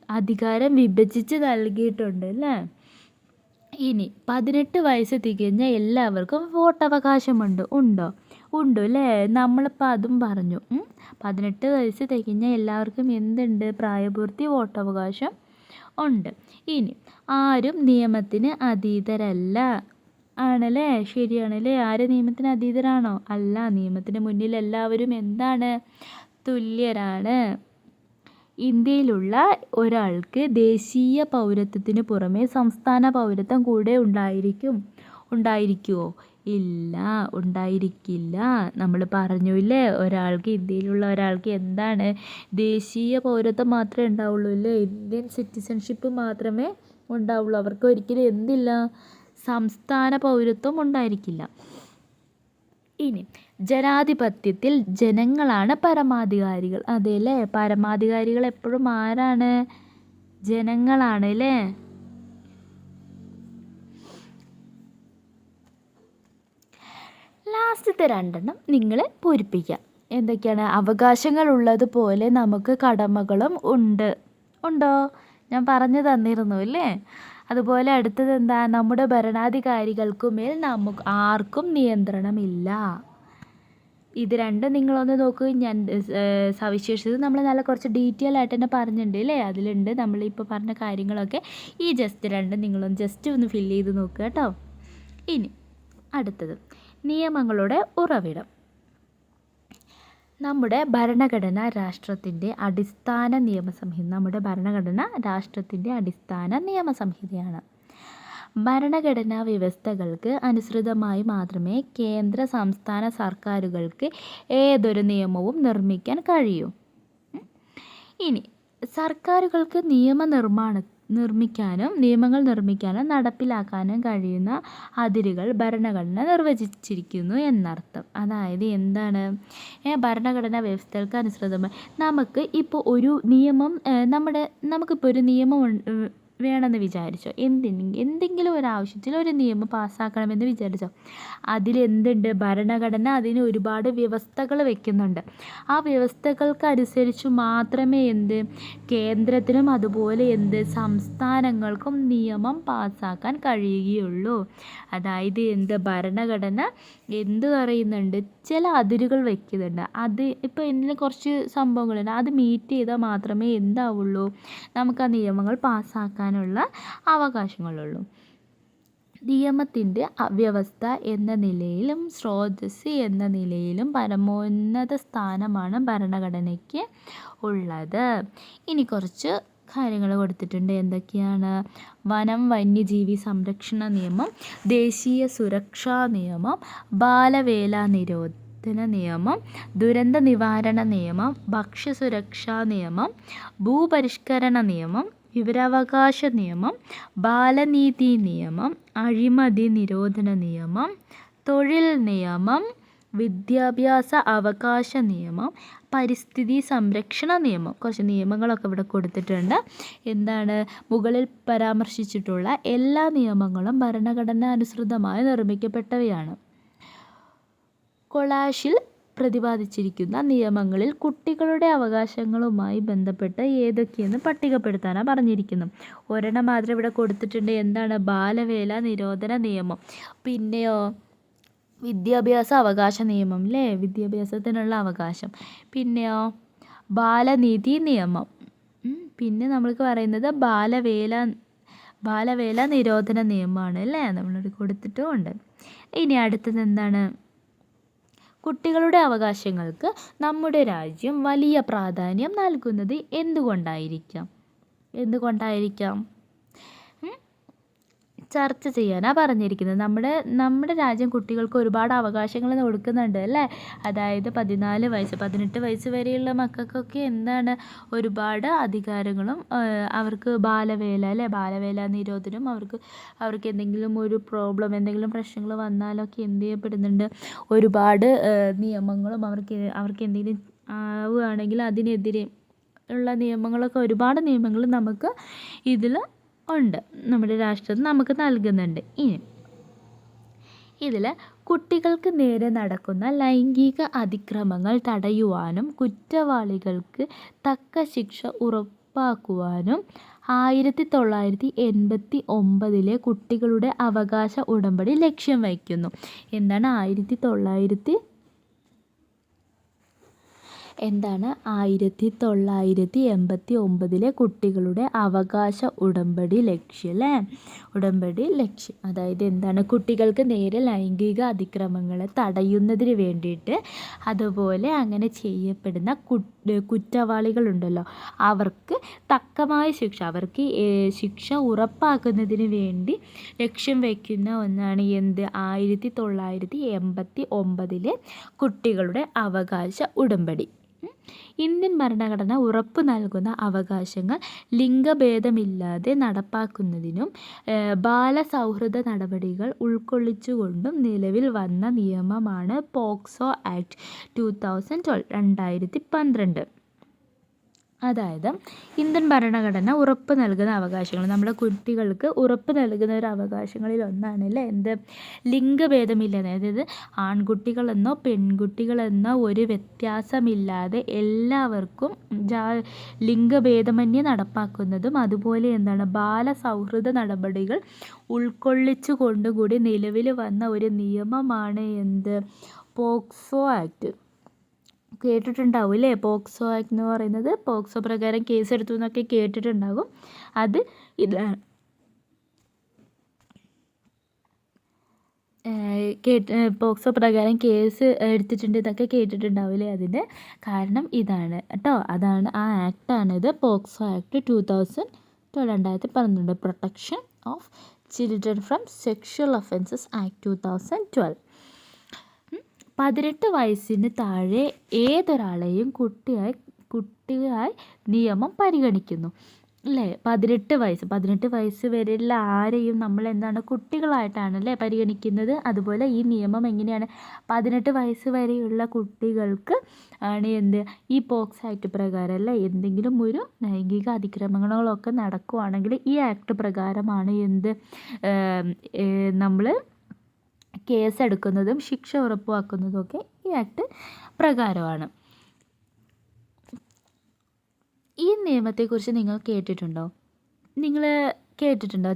അധികാരം വിഭജിച്ച് നൽകിയിട്ടുണ്ട് അല്ലേ. ഇനി 18 വയസ്സ് തികഞ്ഞ എല്ലാവർക്കും വോട്ടവകാശമുണ്ട്. ഉണ്ടോ? ഉണ്ട് അല്ലേ. നമ്മളിപ്പോൾ അതും പറഞ്ഞു. 18 വയസ്സ് തികഞ്ഞ എല്ലാവർക്കും എന്തുണ്ട്? പ്രായപൂർത്തി, വോട്ടവകാശം ഉണ്ട്. ഇനി ആരും നിയമത്തിന് അതീതരല്ല. ആണല്ലേ. ശരിയാണല്ലേ. ആര് നിയമത്തിന് അതീതരാണോ? അല്ല. നിയമത്തിന് മുന്നിൽ എല്ലാവരും എന്താണ്? തുല്യരാണ്. ഇന്ത്യയിലുള്ള ഒരാൾക്ക് ദേശീയ പൗരത്വത്തിന് പുറമെ സംസ്ഥാന പൗരത്വം കൂടെ ഉണ്ടായിരിക്കുമോ? ഇല്ല, ഉണ്ടായിരിക്കില്ല. നമ്മൾ പറഞ്ഞു ഇല്ലേ, ഇന്ത്യയിലുള്ള ഒരാൾക്ക് എന്താണ്? ദേശീയ പൗരത്വം മാത്രമേ ഉണ്ടാവുള്ളൂ അല്ലേ. ഇന്ത്യൻ സിറ്റിസൺഷിപ്പ് മാത്രമേ ഉണ്ടാവുള്ളൂ. അവർക്ക് ഒരിക്കലും എന്തില്ല? സംസ്ഥാന പൗരത്വം ഉണ്ടായിരിക്കില്ല. ഇനി ജനാധിപത്യത്തിൽ ജനങ്ങളാണ് പരമാധികാരികൾ. അതെ അല്ലേ. പരമാധികാരികൾ എപ്പോഴും ആരാണ്? ജനങ്ങളാണ് അല്ലേ. ലാസ്റ്റത്തെ 2 നിങ്ങൾ പൂരിപ്പിക്കുക. എന്തൊക്കെയാണ്? അവകാശങ്ങൾ ഉള്ളതുപോലെ നമുക്ക് കടമകളും ഉണ്ട്. ഉണ്ടോ? ഞാൻ പറഞ്ഞു തന്നിരുന്നു അല്ലേ. അതുപോലെ അടുത്തത് എന്താ? നമ്മുടെ ഭരണാധികാരികൾക്കുമേൽ നമുക്ക് ആർക്കും നിയന്ത്രണമില്ല. ഇത് 2 നിങ്ങളൊന്ന് നോക്കൂ. ഞാൻ സവിശേഷത നമ്മൾ നല്ല കുറച്ച് ഡീറ്റെയിൽ ആയിട്ട് തന്നെ പറഞ്ഞിട്ടുണ്ട് അല്ലേ. അതിലുണ്ട് നമ്മളിപ്പോൾ പറഞ്ഞ കാര്യങ്ങളൊക്കെ. ഈ ജസ്റ്റ് 2 നിങ്ങളൊന്ന് ജസ്റ്റ് ഒന്ന് ഫില്ല് ചെയ്ത് നോക്കുക കേട്ടോ. ഇനി അടുത്തത് നിയമങ്ങളുടെ ഉറവിടം. നമ്മുടെ ഭരണഘടന രാഷ്ട്രത്തിൻ്റെ അടിസ്ഥാന നിയമസംഹിതയാണ്. ഭരണഘടനാ വ്യവസ്ഥകൾക്ക് അനുസൃതമായി മാത്രമേ കേന്ദ്ര സംസ്ഥാന സർക്കാരുകൾക്ക് ഏതൊരു നിയമവും നിർമ്മിക്കാൻ കഴിയൂ. ഇനി സർക്കാരുകൾക്ക് നിയമങ്ങൾ നിർമ്മിക്കാനും നടപ്പിലാക്കാനും കഴിയുന്ന അതിരുകൾ ഭരണഘടന നിർവചിച്ചിരിക്കുന്നു എന്നർത്ഥം. അതായത് എന്താണ്? ഭരണഘടനാ വ്യവസ്ഥകൾക്ക് അനുസൃതമായി നമുക്ക് ഇപ്പോൾ ഒരു നിയമം നമുക്കിപ്പോൾ ഒരു നിയമം വേണമെന്ന് വിചാരിച്ചോ, എന്തെങ്കിലും ഒരു ആവശ്യത്തിൽ ഒരു നിയമം പാസ്സാക്കണമെന്ന് വിചാരിച്ചോ, അതിലെന്തുണ്ട്, ഭരണഘടന അതിന് ഒരുപാട് വ്യവസ്ഥകൾ വെക്കുന്നുണ്ട്. ആ വ്യവസ്ഥകൾക്കനുസരിച്ച് മാത്രമേ കേന്ദ്രത്തിനും അതുപോലെ സംസ്ഥാനങ്ങൾക്കും നിയമം പാസ്സാക്കാൻ കഴിയുകയുള്ളൂ. അതായത് ഭരണഘടന പറയുന്നുണ്ട്, ചില അതിരുകൾ വെക്കുന്നുണ്ട്. അത് ഇപ്പോൾ എന്തെങ്കിലും കുറച്ച് സംഭവങ്ങളുണ്ട്, അത് മീറ്റ് ചെയ്താൽ മാത്രമേ എന്താവുള്ളൂ, നമുക്ക് ആ നിയമങ്ങൾ പാസ്സാക്കാനുള്ള അവകാശങ്ങളുള്ളൂ. നിയമത്തിൻ്റെ വ്യവസ്ഥ എന്ന നിലയിലും സ്രോതസ്സ് എന്ന നിലയിലും പരമോന്നത സ്ഥാനമാണ് ഭരണഘടനയ്ക്ക് ഉള്ളത്. ഇനി കുറച്ച് കാര്യങ്ങൾ കൊടുത്തിട്ടുണ്ട്. എന്തൊക്കെയാണ്? വനം വന്യജീവി സംരക്ഷണ നിയമം, ദേശീയ സുരക്ഷാ നിയമം, ബാലവേല നിരോധന നിയമം, ദുരന്ത നിവാരണ നിയമം, ഭക്ഷ്യസുരക്ഷാ നിയമം, ഭൂപരിഷ്കരണ നിയമം, വിവരാവകാശ നിയമം, ബാലനീതി നിയമം, അഴിമതി നിരോധന നിയമം, തൊഴിൽ നിയമം, വിദ്യാഭ്യാസ അവകാശ നിയമം, പരിസ്ഥിതി സംരക്ഷണ നിയമം. കുറച്ച് നിയമങ്ങളൊക്കെ ഇവിടെ കൊടുത്തിട്ടുണ്ട്. മുകളിൽ പരാമർശിച്ചിട്ടുള്ള എല്ലാ നിയമങ്ങളും ഭരണഘടനാനുസൃതമായി നിർമ്മിക്കപ്പെട്ടവയാണ്. കൊളാഷിൽ പ്രതിപാദിച്ചിരിക്കുന്ന നിയമങ്ങളിൽ കുട്ടികളുടെ അവകാശങ്ങളുമായി ബന്ധപ്പെട്ട് ഏതൊക്കെയെന്ന് പട്ടികപ്പെടുത്താനാണ് പറഞ്ഞിരിക്കുന്നത്. ഒരെണ്ണം മാത്രം ഇവിടെ കൊടുത്തിട്ടുണ്ട്. ബാലവേല നിരോധന നിയമം. പിന്നെയോ വിദ്യാഭ്യാസ അവകാശ നിയമം, അല്ലേ, വിദ്യാഭ്യാസത്തിനുള്ള അവകാശം. പിന്നെയോ ബാലനീതി നിയമം. പിന്നെ നമ്മൾക്ക് പറയുന്നത് ബാലവേല നിരോധന നിയമമാണ്, അല്ലേ, നമ്മളോട് കൊടുത്തിട്ടുമുണ്ട്. ഇനി അടുത്തത് കുട്ടികളുടെ അവകാശങ്ങൾക്ക് നമ്മുടെ രാജ്യം വലിയ പ്രാധാന്യം നൽകുന്നത് എന്തുകൊണ്ടായിരിക്കാം? ചർച്ച ചെയ്യാനാണ് പറഞ്ഞിരിക്കുന്നത്. നമ്മുടെ രാജ്യം കുട്ടികൾക്ക് ഒരുപാട് അവകാശങ്ങൾ കൊടുക്കുന്നുണ്ട്, അല്ലേ. അതായത് 14 വയസ്സ് 18 വയസ്സ് വരെയുള്ള മക്കൾക്കൊക്കെ ഒരുപാട് അധികാരങ്ങളും അവർക്ക് ബാലവേല, അല്ലേ, ബാലവേല നിരോധനം, അവർക്ക് എന്തെങ്കിലും ഒരു എന്തെങ്കിലും പ്രശ്നങ്ങൾ വന്നാലൊക്കെ ചെയ്യപ്പെടുന്നുണ്ട്, ഒരുപാട് നിയമങ്ങളും അവർക്ക് എന്തെങ്കിലും ആവുകയാണെങ്കിൽ അതിനെതിരെ ഉള്ള നിയമങ്ങളൊക്കെ, ഒരുപാട് നിയമങ്ങൾ നമുക്ക് ഇതിൽ ഉണ്ട്, നമ്മുടെ രാഷ്ട്രം നമുക്ക് നൽകുന്നുണ്ട്. ഇനി ഇതിൽ കുട്ടികൾക്ക് നേരെ നടക്കുന്ന ലൈംഗിക അതിക്രമങ്ങൾ തടയുവാനും കുറ്റവാളികൾക്ക് തക്ക ശിക്ഷ ഉറപ്പാക്കുവാനും 1989 കുട്ടികളുടെ അവകാശ ഉടമ്പടി ലക്ഷ്യം വയ്ക്കുന്നു. 1989 കുട്ടികളുടെ അവകാശ ഉടമ്പടി ലക്ഷ്യം, അല്ലേ. ഉടമ്പടി ലക്ഷ്യം അതായത് കുട്ടികൾക്ക് നേരെ ലൈംഗിക അതിക്രമങ്ങളെ തടയുന്നതിന് വേണ്ടിയിട്ട്, അതുപോലെ അങ്ങനെ ചെയ്യപ്പെടുന്ന കുറ്റവാളികളുണ്ടല്ലോ, അവർക്ക് തക്കമായ ശിക്ഷ, അവർക്ക് ശിക്ഷ ഉറപ്പാക്കുന്നതിന് വേണ്ടി ലക്ഷ്യം വയ്ക്കുന്ന ഒന്നാണ് 1989 കുട്ടികളുടെ അവകാശ ഉടമ്പടി. ഇന്ത്യൻ ഭരണഘടന ഉറപ്പു നൽകുന്ന അവകാശങ്ങൾ ലിംഗഭേദമില്ലാതെ നടപ്പാക്കുന്നതിനും ബാലസൗഹൃദ നടപടികൾ ഉൾക്കൊള്ളിച്ചുകൊണ്ടും നിലവിൽ വന്ന നിയമമാണ് പോക്സോ ആക്ട് 2012. അതായത് ഇന്ത്യൻ ഭരണഘടന ഉറപ്പ് നൽകുന്ന അവകാശങ്ങൾ, നമ്മുടെ കുട്ടികൾക്ക് ഉറപ്പ് നൽകുന്ന ഒരു അവകാശങ്ങളിൽ ഒന്നാണ്, അല്ലേ, ലിംഗഭേദമില്ലാതെ, അതായത് ആൺകുട്ടികളെന്നോ പെൺകുട്ടികളെന്നോ ഒരു വ്യത്യാസമില്ലാതെ എല്ലാവർക്കും ലിംഗഭേദമന്യേ നടപ്പാക്കുന്നതും, അതുപോലെ ബാലസൗഹൃദ നടപടികൾ ഉൾക്കൊള്ളിച്ചു കൊണ്ടുകൂടി നിലവിൽ വന്ന ഒരു നിയമമാണ് പോക്സോ ആക്ട്. കേട്ടിട്ടുണ്ടാവും, അല്ലേ, പോക്സോ ആക്ട് എന്ന് പറയുന്നത്. പോക്സോ പ്രകാരം കേസെടുത്തു എന്നൊക്കെ കേട്ടിട്ടുണ്ടാകും. അത് ഇതാണ്. പോക്സോ പ്രകാരം കേസ് എടുത്തിട്ടുണ്ട് എന്നൊക്കെ കേട്ടിട്ടുണ്ടാവും, അല്ലേ. അതിൻ്റെ കാരണം ഇതാണ് കേട്ടോ. അതാണ് ആ ആക്ടാണിത്, POCSO act 2012. Protection of children from sexual offences act 2012. 18 വയസ്സിന് താഴെ ഏതൊരാളെയും കുട്ടിയായി നിയമം പരിഗണിക്കുന്നു. അല്ലേ? 18 വയസ്സ് വരെയുള്ള ആരെയും നമ്മൾ എന്താണ് കുട്ടികളായിട്ടാണ് അല്ലേ പരിഗണിക്കുന്നത്. അതുപോലെ ഈ നിയമം എങ്ങനെയാണ് 18 വയസ്സ് വരെയുള്ള കുട്ടികൾക്ക് ആണ് എന്ത് ഈ പോക്സോ ആക്ട് പ്രകാരം അല്ലേ എന്തെങ്കിലും ഒരു ലൈംഗിക അതിക്രമങ്ങളൊക്കെ നടക്കുകയാണെങ്കിൽ ഈ ആക്ട് പ്രകാരമാണ് എന്ത് നമ്മൾ കേസെടുക്കുന്നതും ശിക്ഷ ഉറപ്പാക്കുന്നതും ഒക്കെ ഈ ആക്ട് പ്രകാരമാണ്. ഈ നിയമത്തെക്കുറിച്ച് നിങ്ങൾ കേട്ടിട്ടുണ്ടോ?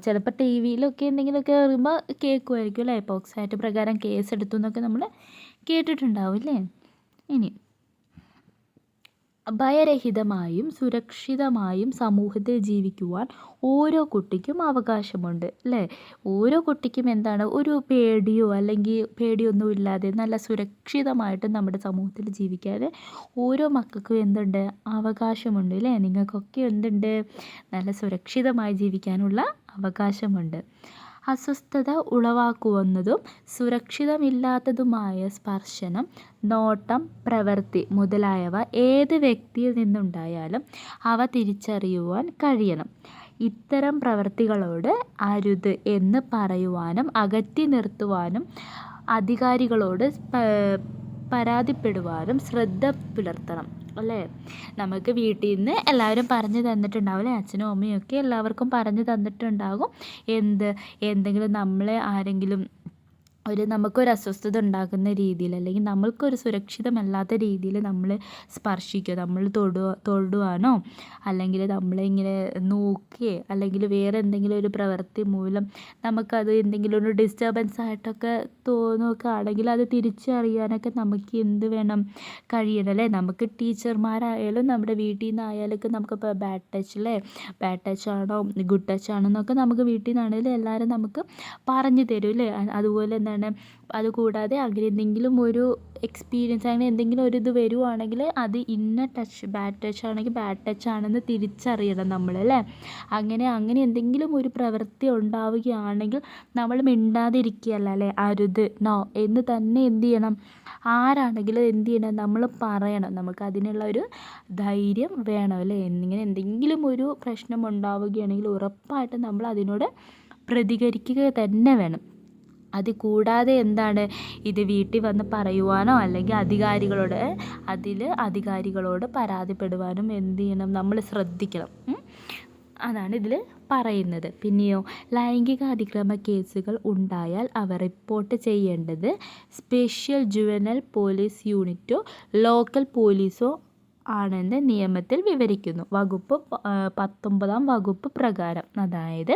ചിലപ്പോൾ ടി വിയിലൊക്കെ എന്തെങ്കിലുമൊക്കെ വരുമ്പോൾ കേൾക്കുമായിരിക്കും അല്ലേ? പോക്സോ ആക്ട് പ്രകാരം കേസെടുത്തു എന്നൊക്കെ നമ്മൾ കേട്ടിട്ടുണ്ടാവും അല്ലേ? ഇനി ഭയരഹിതമായും സുരക്ഷിതമായും സമൂഹത്തിൽ ജീവിക്കുവാൻ ഓരോ കുട്ടിക്കും അവകാശമുണ്ട് അല്ലേ? ഓരോ കുട്ടിക്കും എന്താണ് ഒരു പേടിയോ അല്ലെങ്കിൽ പേടിയൊന്നുമില്ലാതെ നല്ല സുരക്ഷിതമായിട്ട് നമ്മുടെ സമൂഹത്തിൽ ജീവിക്കാൻ ഓരോ മക്കൾക്കും എന്തുണ്ട് അവകാശമുണ്ട് അല്ലേ? നിങ്ങൾക്കൊക്കെ എന്തുണ്ട് നല്ല സുരക്ഷിതമായി ജീവിക്കാനുള്ള അവകാശമുണ്ട്. അസ്വസ്ഥത ഉളവാക്കുന്നതും സുരക്ഷിതമില്ലാത്തതുമായ സ്പർശനം, നോട്ടം, പ്രവൃത്തി മുതലായവ ഏത് വ്യക്തിയിൽ നിന്നുണ്ടായാലും അവ തിരിച്ചറിയുവാൻ കഴിയണം. ഇത്തരം പ്രവൃത്തികളോട് അരുത് എന്ന് പറയുവാനും അകറ്റി നിർത്തുവാനും അധികാരികളോട് പരാതിപ്പെടുവാനും ശ്രദ്ധ പുലർത്തണം അല്ലേ? നമുക്ക് വീട്ടിൽ നിന്ന് എല്ലാവരും പറഞ്ഞു തന്നിട്ടുണ്ടാവും അല്ലേ? അച്ഛനും അമ്മയും ഒക്കെ എല്ലാവർക്കും പറഞ്ഞു തന്നിട്ടുണ്ടാകും. എന്തെങ്കിലും നമ്മളെ ആരെങ്കിലും നമുക്കൊരു അസ്വസ്ഥത ഉണ്ടാക്കുന്ന രീതിയിൽ അല്ലെങ്കിൽ നമ്മൾക്കൊരു സുരക്ഷിതമല്ലാത്ത രീതിയിൽ നമ്മൾ സ്പർശിക്കുക, നമ്മൾ തൊടുവാനോ അല്ലെങ്കിൽ നമ്മളിങ്ങനെ നോക്കുകയോ അല്ലെങ്കിൽ വേറെ എന്തെങ്കിലും ഒരു പ്രവൃത്തി മൂലം നമുക്കത് എന്തെങ്കിലും ഒരു ഡിസ്റ്റർബൻസ് ആയിട്ടൊക്കെ തോന്നുകയാണെങ്കിൽ അത് തിരിച്ചറിയാനൊക്കെ നമുക്ക് എന്ത് വേണം കഴിയണം അല്ലേ? നമുക്ക് ടീച്ചർമാരായാലും നമ്മുടെ വീട്ടിൽ നിന്നായാലൊക്കെ നമുക്കിപ്പോൾ ബാഡ് ടച്ച് ആണോ ഗുഡ് ടച്ച് ആണോ എന്നൊക്കെ നമുക്ക് വീട്ടിൽ നിന്നാണെങ്കിലും എല്ലാവരും നമുക്ക് പറഞ്ഞു തരും അല്ലേ? അതുപോലെ എന്താണ് അതുകൂടാതെ അങ്ങനെ എന്തെങ്കിലും ഒരു എക്സ്പീരിയൻസ് അങ്ങനെ എന്തെങ്കിലും ഒരു ഇത് വരുവാണെങ്കിൽ അത് ഇന്ന ബാഡ് ടച്ച് ആണെങ്കിൽ ബാഡ് ടച്ച് ആണെന്ന് തിരിച്ചറിയണം നമ്മൾ അല്ലേ? അങ്ങനെ എന്തെങ്കിലും ഒരു പ്രവൃത്തി ഉണ്ടാവുകയാണെങ്കിൽ നമ്മൾ മിണ്ടാതിരിക്കുകയല്ല അല്ലേ? അരുത് നോ എന്ന് തന്നെ എന്ത് ചെയ്യണം? ആരാണെങ്കിലും എന്ത് ചെയ്യണം? നമ്മൾ പറയണം. നമുക്ക് അതിനുള്ള ഒരു ധൈര്യം വേണം അല്ലേ? ഇങ്ങനെ എന്തെങ്കിലും ഒരു പ്രശ്നം ഉണ്ടാവുകയാണെങ്കിൽ ഉറപ്പായിട്ടും നമ്മൾ അതിനോട് പ്രതികരിക്കുക തന്നെ വേണം. അത് കൂടാതെ എന്താണ് ഇത് വീട്ടിൽ വന്ന് പറയുവാനോ അല്ലെങ്കിൽ അധികാരികളോട് പരാതിപ്പെടുവാനും എന്ത് ചെയ്യണം? നമ്മൾ ശ്രദ്ധിക്കണം. അതാണ് ഇതിൽ പറയുന്നത്. പിന്നെയോ ലൈംഗിക അതിക്രമ കേസുകൾ ഉണ്ടായാൽ അവ റിപ്പോർട്ട് ചെയ്യേണ്ടത് സ്പെഷ്യൽ ജുവനൽ പോലീസ് യൂണിറ്റോ ലോക്കൽ പോലീസോ ആണെന്ന് നിയമത്തിൽ വിവരിക്കുന്നു. 19 വകുപ്പ് പ്രകാരം. അതായത്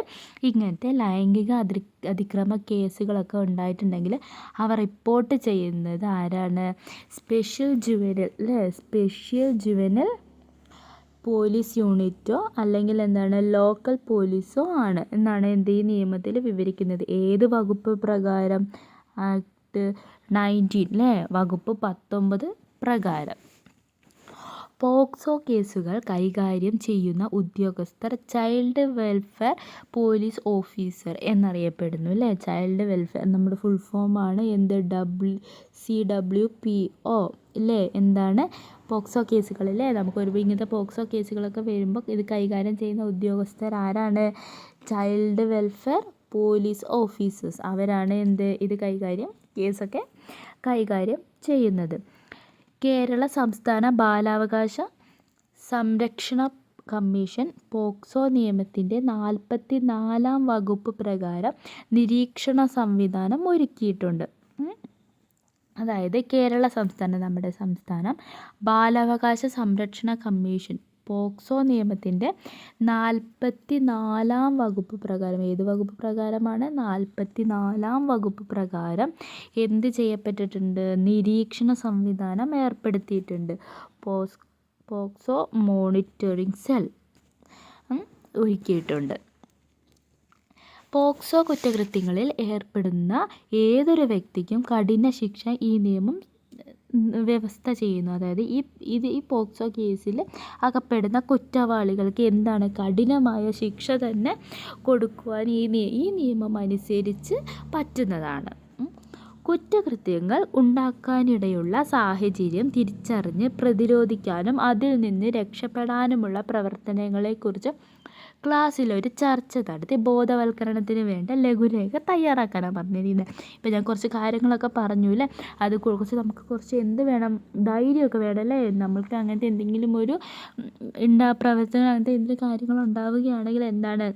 ഇങ്ങനത്തെ ലൈംഗിക അതിക്രമ കേസുകളൊക്കെ ഉണ്ടായിട്ടുണ്ടെങ്കിൽ അവ റിപ്പോർട്ട് ചെയ്യുന്നത് ആരാണ്? സ്പെഷ്യൽ ജുവനൽ പോലീസ് യൂണിറ്റോ അല്ലെങ്കിൽ എന്താണ് ലോക്കൽ പോലീസോ ആണ് എന്നാണ് ഈ നിയമത്തിൽ വിവരിക്കുന്നത്. ഏത് വകുപ്പ് പ്രകാരം? ആക്ട് 19 അല്ലേ? വകുപ്പ് 19 പ്രകാരം. പോക്സോ കേസുകൾ കൈകാര്യം ചെയ്യുന്ന ഉദ്യോഗസ്ഥർ ചൈൽഡ് വെൽഫെയർ പോലീസ് ഓഫീസർ എന്നറിയപ്പെടുന്നു അല്ലേ? ചൈൽഡ് വെൽഫെയർ നമ്മുടെ ഫുൾ ഫോമാണ് CWPO അല്ലേ? എന്താണ് പോക്സോ കേസുകളില്ലേ? ഇങ്ങനത്തെ പോക്സോ കേസുകളൊക്കെ വരുമ്പോൾ ഇത് കൈകാര്യം ചെയ്യുന്ന ഉദ്യോഗസ്ഥർ ആരാണ്? Child welfare police officers. അവരാണ് ഇത് കേസൊക്കെ കൈകാര്യം ചെയ്യുന്നത്. കേരള സംസ്ഥാന ബാലാവകാശ സംരക്ഷണ കമ്മീഷൻ പോക്സോ നിയമത്തിൻ്റെ 44 വകുപ്പ് പ്രകാരം നിരീക്ഷണ സംവിധാനം ഒരുക്കിയിട്ടുണ്ട്. അതായത് കേരള സംസ്ഥാനം നമ്മുടെ സംസ്ഥാനം ബാലാവകാശ സംരക്ഷണ കമ്മീഷൻ പോക്സോ നിയമത്തിൻ്റെ 44 വകുപ്പ് പ്രകാരം. ഏത് വകുപ്പ് പ്രകാരമാണ്? 44 വകുപ്പ് പ്രകാരം എന്ത് ചെയ്യപ്പെട്ടിട്ടുണ്ട്? നിരീക്ഷണ സംവിധാനം ഏർപ്പെടുത്തിയിട്ടുണ്ട്. പോക്സോ മോണിറ്ററിംഗ് സെൽ ഒരുക്കിയിട്ടുണ്ട്. പോക്സോ കുറ്റകൃത്യങ്ങളിൽ ഏർപ്പെടുന്ന ഏതൊരു വ്യക്തിക്കും കഠിന ശിക്ഷ ഈ നിയമം വ്യവസ്ഥ ചെയ്യുന്നു. അതായത് ഈ പോക്സോ കേസിൽ അകപ്പെടുന്ന കുറ്റവാളികൾക്ക് എന്താണ് കഠിനമായ ശിക്ഷ തന്നെ കൊടുക്കുവാൻ ഈ നിയമം അനുസരിച്ച് പറ്റുന്നതാണ്. കുറ്റകൃത്യങ്ങൾ ഉണ്ടാക്കാനിടയുള്ള സാഹചര്യം തിരിച്ചറിഞ്ഞ് പ്രതിരോധിക്കാനും അതിൽ നിന്ന് രക്ഷപ്പെടാനുമുള്ള പ്രവർത്തനങ്ങളെക്കുറിച്ച് ക്ലാസ്സിലൊരു ചർച്ച നടത്തി ബോധവൽക്കരണത്തിന് വേണ്ട ലഘുലേഖ തയ്യാറാക്കാനാണ് പറഞ്ഞിരിക്കുന്നത്. ഇപ്പോൾ ഞാൻ കുറച്ച് കാര്യങ്ങളൊക്കെ പറഞ്ഞു അല്ലേ, അത് കുറച്ച് നമുക്ക് കുറച്ച് എന്ത് വേണം, ധൈര്യമൊക്കെ വേണം അല്ലേ. നമ്മൾക്ക് അങ്ങനത്തെ എന്തെങ്കിലും ഒരു പ്രവർത്തനം അങ്ങനത്തെ എന്തെങ്കിലും കാര്യങ്ങൾ ഉണ്ടാവുകയാണെങ്കിൽ എന്താണ്,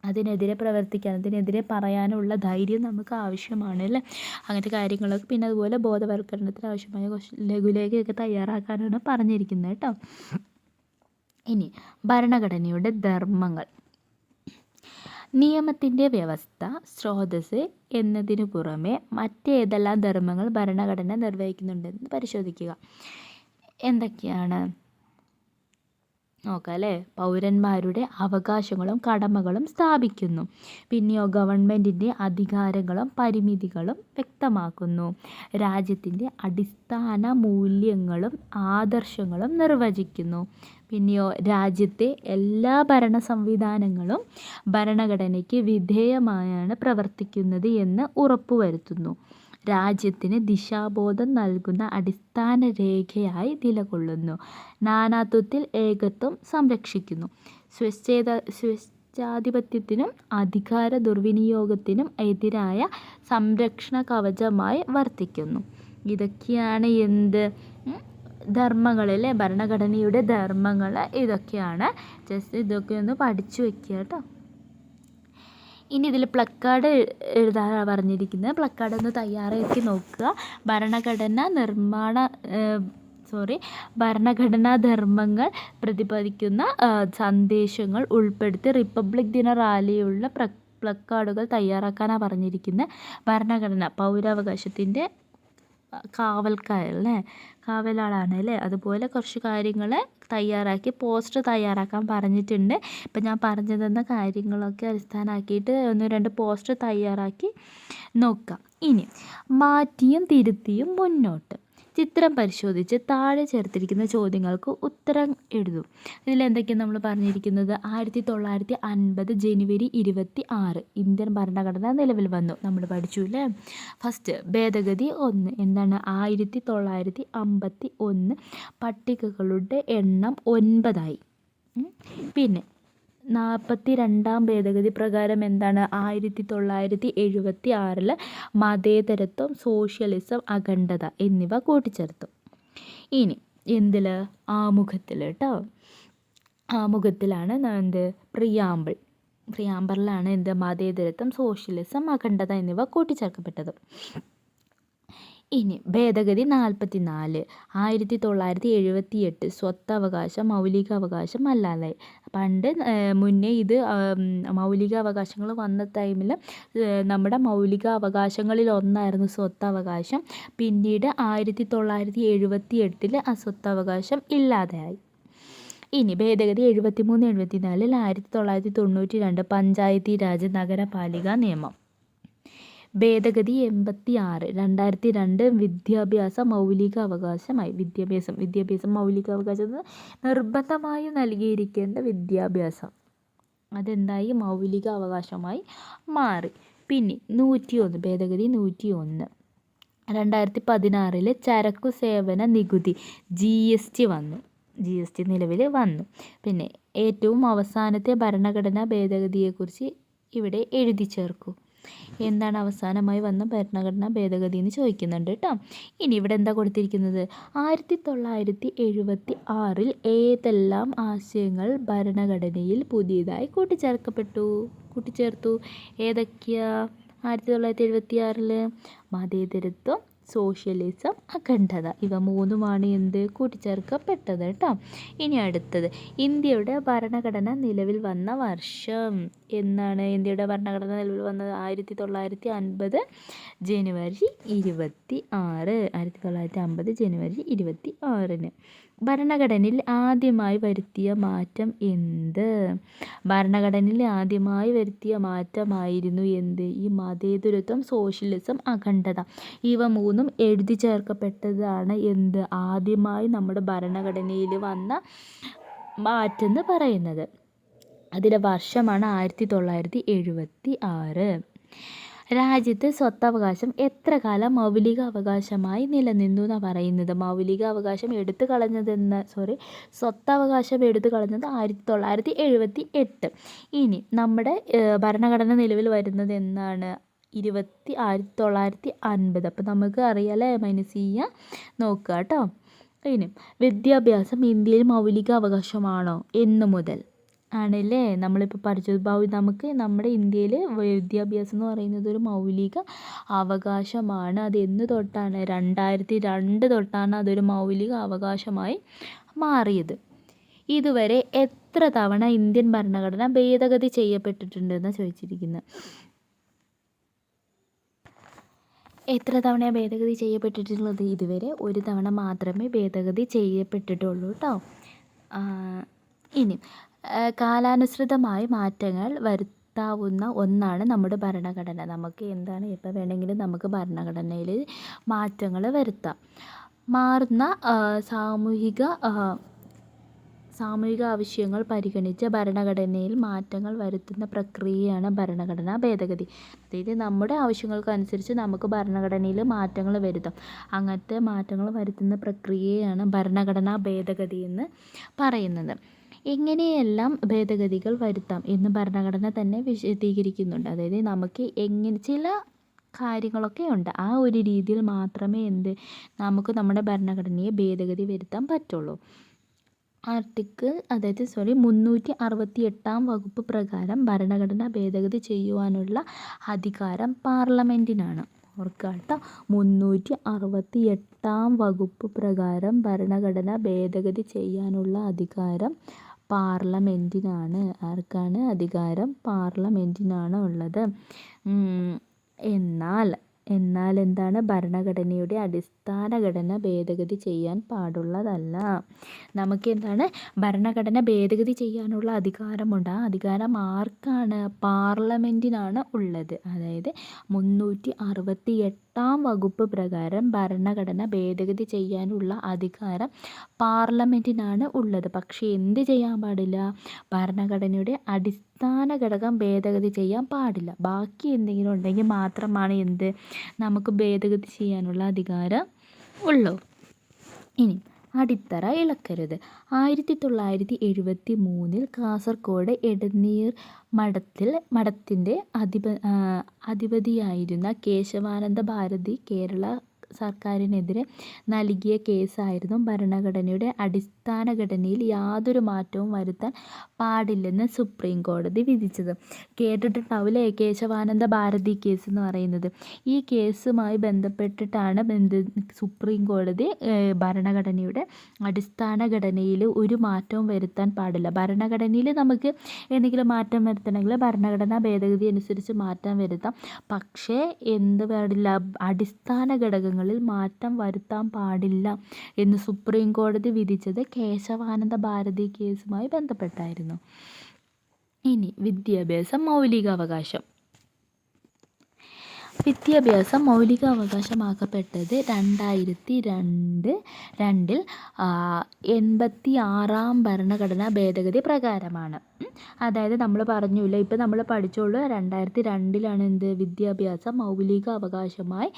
അതിനെതിരെ പ്രവർത്തിക്കാൻ, അതിനെതിരെ പറയാനുള്ള ധൈര്യം നമുക്ക് ആവശ്യമാണ് അല്ലേ. അങ്ങനത്തെ കാര്യങ്ങളൊക്കെ പിന്നെ അതുപോലെ ബോധവൽക്കരണത്തിന് ആവശ്യമായ കുറച്ച് ലഘുലേഖയൊക്കെ തയ്യാറാക്കാനാണ് പറഞ്ഞിരിക്കുന്നത് കേട്ടോ. ഇനി ഭരണഘടനയുടെ ധർമ്മങ്ങൾ. നിയമത്തിൻ്റെ വ്യവസ്ഥ, സ്രോതസ്സ് എന്നതിനു പുറമെ മറ്റേതെല്ലാം ധർമ്മങ്ങൾ ഭരണഘടന നിർവഹിക്കുന്നുണ്ടെന്ന് പരിശോധിക്കുക. എന്തൊക്കെയാണ് നോക്കാം അല്ലേ. പൗരന്മാരുടെ അവകാശങ്ങളും കടമകളും സ്ഥാപിക്കുന്നു. പിന്നെയോ ഗവൺമെൻറ്റിൻ്റെ അധികാരങ്ങളും പരിമിതികളും വ്യക്തമാക്കുന്നു. രാജ്യത്തിൻ്റെ അടിസ്ഥാന മൂല്യങ്ങളും ആദർശങ്ങളും നിർവചിക്കുന്നു. പിന്നെയോ രാജ്യത്തെ എല്ലാ ഭരണ സംവിധാനങ്ങളും ഭരണഘടനയ്ക്ക് വിധേയമായാണ് പ്രവർത്തിക്കുന്നത് എന്ന് ഉറപ്പുവരുത്തുന്നു. രാജ്യത്തിന് ദിശാബോധം നൽകുന്ന അടിസ്ഥാന രേഖയായി നിലകൊള്ളുന്നു. നാനാത്വത്തിൽ ഏകത്വം സംരക്ഷിക്കുന്നു. സ്വേച്ഛാധിപത്യത്തിനും അധികാര ദുർവിനിയോഗത്തിനും എതിരായ സംരക്ഷണ കവചമായി വർത്തിക്കുന്നു. ഇതൊക്കെയാണ് എന്ത് ധർമ്മങ്ങളല്ലേ, ഭരണഘടനയുടെ ധർമ്മങ്ങൾ ഇതൊക്കെയാണ്. ജസ്റ്റ് ഇതൊക്കെ ഒന്ന് പഠിച്ചു വെക്കുക കേട്ടോ. ഇനി ഇതിൽ പ്ലക്കാർഡ് എഴുതാനാണ് പറഞ്ഞിരിക്കുന്നത്. പ്ലക്കാർഡ് ഒന്ന് തയ്യാറാക്കി നോക്കുക. ഭരണഘടനാ ധർമ്മങ്ങൾ പ്രതിപാദിക്കുന്ന സന്ദേശങ്ങൾ ഉൾപ്പെടുത്തി റിപ്പബ്ലിക് ദിന റാലിയുള്ള പ്ലക്കാർഡുകൾ തയ്യാറാക്കാനാണ് പറഞ്ഞിരിക്കുന്നത്. ഭരണഘടന പൗരാവകാശത്തിൻ്റെ കാവലാളാണ് അല്ലേ. അതുപോലെ കുറച്ച് കാര്യങ്ങൾ തയ്യാറാക്കി പോസ്റ്റർ തയ്യാറാക്കാൻ പറഞ്ഞിട്ടുണ്ട്. ഇപ്പം ഞാൻ പറഞ്ഞു തന്ന കാര്യങ്ങളൊക്കെ അടിസ്ഥാനമാക്കിയിട്ട് 1-2 പോസ്റ്റർ തയ്യാറാക്കി നോക്കാം. ഇനി മാറ്റിയും തിരുത്തിയും മുന്നോട്ട്. ചിത്രം പരിശോധിച്ച് താഴെ ചേർത്തിരിക്കുന്ന ചോദ്യങ്ങൾക്ക് ഉത്തരം എഴുതും. ഇതിലെന്തൊക്കെയാണ് നമ്മൾ പറഞ്ഞിരിക്കുന്നത്? 1950 ജനുവരി 26 ഇന്ത്യൻ ഭരണഘടന നിലവിൽ വന്നു. നമ്മൾ പഠിച്ചു അല്ലേ. ഫസ്റ്റ് ഭേദഗതി 1 എന്താണ്? 1951 പട്ടികകളുടെ എണ്ണം 9 പിന്നെ 42ാം ഭേദഗതി പ്രകാരം എന്താണ്? 1976 മതേതരത്വം, സോഷ്യലിസം, അഖണ്ഡത എന്നിവ കൂട്ടിച്ചേർത്തു. ഇനി എന്തിൽ? ആമുഖത്തിൽ കേട്ടോ. ആമുഖത്തിലാണ് പ്രിയാമ്പിളിലാണ് എന്ത്? മതേതരത്വം, സോഷ്യലിസം, അഖണ്ഡത എന്നിവ കൂട്ടിച്ചേർക്കപ്പെട്ടത്. ഇനി ഭേദഗതി 44 1978 സ്വത്തവകാശം മൗലികാവകാശം അല്ലാതെ. പണ്ട് മുന്നേ ഇത് മൗലികാവകാശങ്ങൾ വന്ന ടൈമിൽ നമ്മുടെ മൗലികാവകാശങ്ങളിൽ ഒന്നായിരുന്നു സ്വത്തവകാശം. പിന്നീട് 1978 ആ സ്വത്തവകാശം ഇല്ലാതെയായി. ഇനി ഭേദഗതി 73-74 1992 പഞ്ചായത്തി രാജ് നഗരപാലിക നിയമം. ഭേദഗതി 86 2002 വിദ്യാഭ്യാസ മൗലികാവകാശമായി. വിദ്യാഭ്യാസം മൗലികാവകാശം നിർബന്ധമായും നൽകിയിരിക്കേണ്ട വിദ്യാഭ്യാസം അതെന്തായി? മൗലിക അവകാശമായി മാറി. പിന്നെ 101 ഭേദഗതി 101 2016 ചരക്കു സേവന നികുതി GST വന്നു. GST നിലവിൽ വന്നു. പിന്നെ ഏറ്റവും അവസാനത്തെ ഭരണഘടനാ ഭേദഗതിയെക്കുറിച്ച് ഇവിടെ എഴുതി ചേർക്കൂ. എന്താണ് അവസാനമായി വന്ന ഭരണഘടനാ ഭേദഗതി എന്ന് ചോദിക്കുന്നുണ്ട് കേട്ടോ. ഇനി ഇവിടെ എന്താ കൊടുത്തിരിക്കുന്നത്? 1976 ഏതെല്ലാം ആശയങ്ങൾ ഭരണഘടനയിൽ പുതിയതായി കൂട്ടിച്ചേർത്തു? ഏതൊക്കെയാ? 1976 മതേതരത്വം, സോഷ്യലിസം, അഖണ്ഡത ഇവ 3 എന്ത്? കൂട്ടിച്ചേർക്കപ്പെട്ടത് കേട്ടോ. ഇനി അടുത്തത് ഇന്ത്യയുടെ ഭരണഘടന നിലവിൽ വന്ന വർഷം എന്നാണ്? ഇന്ത്യയുടെ ഭരണഘടന നിലവിൽ വന്നത് 1950 ജനുവരി 26. 1950 ജനുവരി 26 ഭരണഘടനയിൽ ആദ്യമായി വരുത്തിയ മാറ്റം എന്ത്? ഭരണഘടനയിൽ ആദ്യമായി വരുത്തിയ മാറ്റമായിരുന്നു എന്ത്? ഈ മതേതരത്വം, സോഷ്യലിസം, അഖണ്ഡത ഇവ 3 എഴുതി ചേർക്കപ്പെട്ടതാണ് എന്ത്? ആദ്യമായി നമ്മുടെ ഭരണഘടനയിൽ വന്ന മാറ്റം എന്ന് പറയുന്നത്. അതിലെ വർഷമാണ് 1976. രാജ്യത്ത് സ്വത്തവകാശം എത്ര കാലം മൗലിക അവകാശമായി നിലനിന്നു എന്നാണ് പറയുന്നത്. മൗലിക അവകാശം സ്വത്തവകാശം എടുത്തു കളഞ്ഞത് 1978. ഇനി നമ്മുടെ ഭരണഘടന നിലവിൽ വരുന്നത് എന്നാണ്? 1950. അപ്പോൾ നമുക്ക് അറിയാലേ, മൈനസ് ചെയ്യുക, നോക്കുക കേട്ടോ. ഇനി വിദ്യാഭ്യാസം ഇന്ത്യയിൽ മൗലിക അവകാശമാണോ? എന്നു മുതൽ ആണല്ലേ? നമ്മളിപ്പോൾ പഠിച്ചത് നമുക്ക് നമ്മുടെ ഇന്ത്യയിൽ വിദ്യാഭ്യാസം എന്ന് പറയുന്നത് ഒരു മൗലിക അവകാശമാണ്. അത് എന്ന് തൊട്ടാണ്? 2002 തൊട്ടാണ് അതൊരു മൗലിക അവകാശമായി മാറിയത്. ഇതുവരെ എത്ര തവണ ഇന്ത്യൻ ഭരണഘടന ഭേദഗതി ചെയ്യപ്പെട്ടിട്ടുണ്ടെന്നാണ് ചോദിച്ചിരിക്കുന്നത്. എത്ര തവണയാണ് ഭേദഗതി ചെയ്യപ്പെട്ടിട്ടുള്ളത്? ഇതുവരെ ഒരു തവണ മാത്രമേ ഭേദഗതി ചെയ്യപ്പെട്ടിട്ടുള്ളൂ കേട്ടോ. ഇനി കാലാനുസൃതമായി മാറ്റങ്ങൾ വരുത്താവുന്ന ഒന്നാണ് നമ്മുടെ ഭരണഘടന. നമുക്ക് എന്താണ്, എപ്പോൾ വേണമെങ്കിലും നമുക്ക് ഭരണഘടനയിൽ മാറ്റങ്ങൾ വരുത്താം. മാറുന്ന സാമൂഹിക ആവശ്യങ്ങൾ പരിഗണിച്ച് ഭരണഘടനയിൽ മാറ്റങ്ങൾ വരുത്തുന്ന പ്രക്രിയയാണ് ഭരണഘടനാ ഭേദഗതി. അതായത് നമ്മുടെ ആവശ്യങ്ങൾക്കനുസരിച്ച് നമുക്ക് ഭരണഘടനയിൽ മാറ്റങ്ങൾ വരുത്താം. അങ്ങനത്തെ മാറ്റങ്ങൾ വരുത്തുന്ന പ്രക്രിയയാണ് ഭരണഘടനാ ഭേദഗതി എന്ന് പറയുന്നത്. എങ്ങനെയെല്ലാം ഭേദഗതികൾ വരുത്താം എന്ന് ഭരണഘടന തന്നെ വിശദീകരിക്കുന്നുണ്ട്. അതായത് നമുക്ക് ചില കാര്യങ്ങളൊക്കെ ഉണ്ട്, ആ ഒരു രീതിയിൽ മാത്രമേ നമുക്ക് നമ്മുടെ ഭരണഘടനയെ ഭേദഗതി വരുത്താൻ പറ്റുള്ളൂ. 368 വകുപ്പ് പ്രകാരം ഭരണഘടന ഭേദഗതി ചെയ്യുവാനുള്ള അധികാരം പാർലമെൻറ്റിനാണ്. ഓർക്കുക കേട്ടോ, 368 വകുപ്പ് പ്രകാരം ഭരണഘടന ഭേദഗതി ചെയ്യാനുള്ള അധികാരം പാർലമെൻറ്റിനാണ്. ആർക്കാണ് അധികാരം? പാർലമെൻറ്റിനാണ് ഉള്ളത്. എന്നാൽ എന്താണ്? ഭരണഘടനയുടെ അടിസ്ഥാന ഘടന ഭേദഗതി ചെയ്യാൻ പാടുള്ളതല്ല. നമുക്ക് എന്താണ്? ഭരണഘടന ഭേദഗതി ചെയ്യാനുള്ള അധികാരമുണ്ട്. ആ അധികാരം ആർക്കാണ്? പാർലമെൻറ്റിനാണ് ഉള്ളത്. അതായത് 368 വകുപ്പ് പ്രകാരം ഭരണഘടന ഭേദഗതി ചെയ്യാനുള്ള അധികാരം പാർലമെൻറ്റിനാണ് ഉള്ളത്. പക്ഷേ എന്ത് ചെയ്യാൻ പാടില്ല? ഭരണഘടനയുടെ അടിസ്ഥാന ഘടകം ഭേദഗതി ചെയ്യാൻ പാടില്ല. ബാക്കി എന്തെങ്കിലും ഉണ്ടെങ്കിൽ മാത്രമാണ് നമുക്ക് ഭേദഗതി ചെയ്യാനുള്ള അധികാരം ഉള്ളൂ. ഇനി അടിത്തറ ഇളക്കരുത്. 1973 കാസർഗോഡ് എടനീർ മഠത്തിൻ്റെ അധിപതിയായിരുന്ന കേശവാനന്ദ ഭാരതി കേരള സർക്കാരിനെതിരെ നൽകിയ കേസായിരുന്നു ഭരണഘടനയുടെ അടിസ്ഥാന ഘടനയിൽ യാതൊരു മാറ്റവും വരുത്താൻ പാടില്ലെന്ന് സുപ്രീം കോടതി വിധിച്ചത്. കേട്ടിട്ടുണ്ടാവില്ലേ കേശവാനന്ദ ഭാരതി കേസ് എന്ന് പറയുന്നത്? ഈ കേസുമായി ബന്ധപ്പെട്ടിട്ടാണ് സുപ്രീം കോടതി ഭരണഘടനയുടെ അടിസ്ഥാന ഘടനയിൽ ഒരു മാറ്റവും വരുത്താൻ പാടില്ല. ഭരണഘടനയിൽ നമുക്ക് എന്തെങ്കിലും മാറ്റം വരുത്തണമെങ്കിൽ ഭരണഘടനാ ഭേദഗതി അനുസരിച്ച് മാറ്റം വരുത്താം. പക്ഷേ എന്ത് പാടില്ല? അടിസ്ഥാന ഘടകങ്ങളിൽ മാറ്റം വരുത്താൻ പാടില്ല എന്ന് സുപ്രീം കോടതി വിധിച്ചത് കേശവാനന്ദ ഭാരതി കേസുമായി ബന്ധപ്പെട്ടായിരുന്നു. ഇനി വിദ്യാഭ്യാസം മൗലികാവകാശം. വിദ്യാഭ്യാസം മൗലികാവകാശമാക്കപ്പെട്ടത് 2002 86 ഭരണഘടനാ ഭേദഗതി പ്രകാരമാണ്. അതായത് നമ്മൾ പറഞ്ഞില്ല, ഇപ്പം നമ്മൾ പഠിച്ചോളൂ, 2002 വിദ്യാഭ്യാസം മൗലിക അവകാശമായി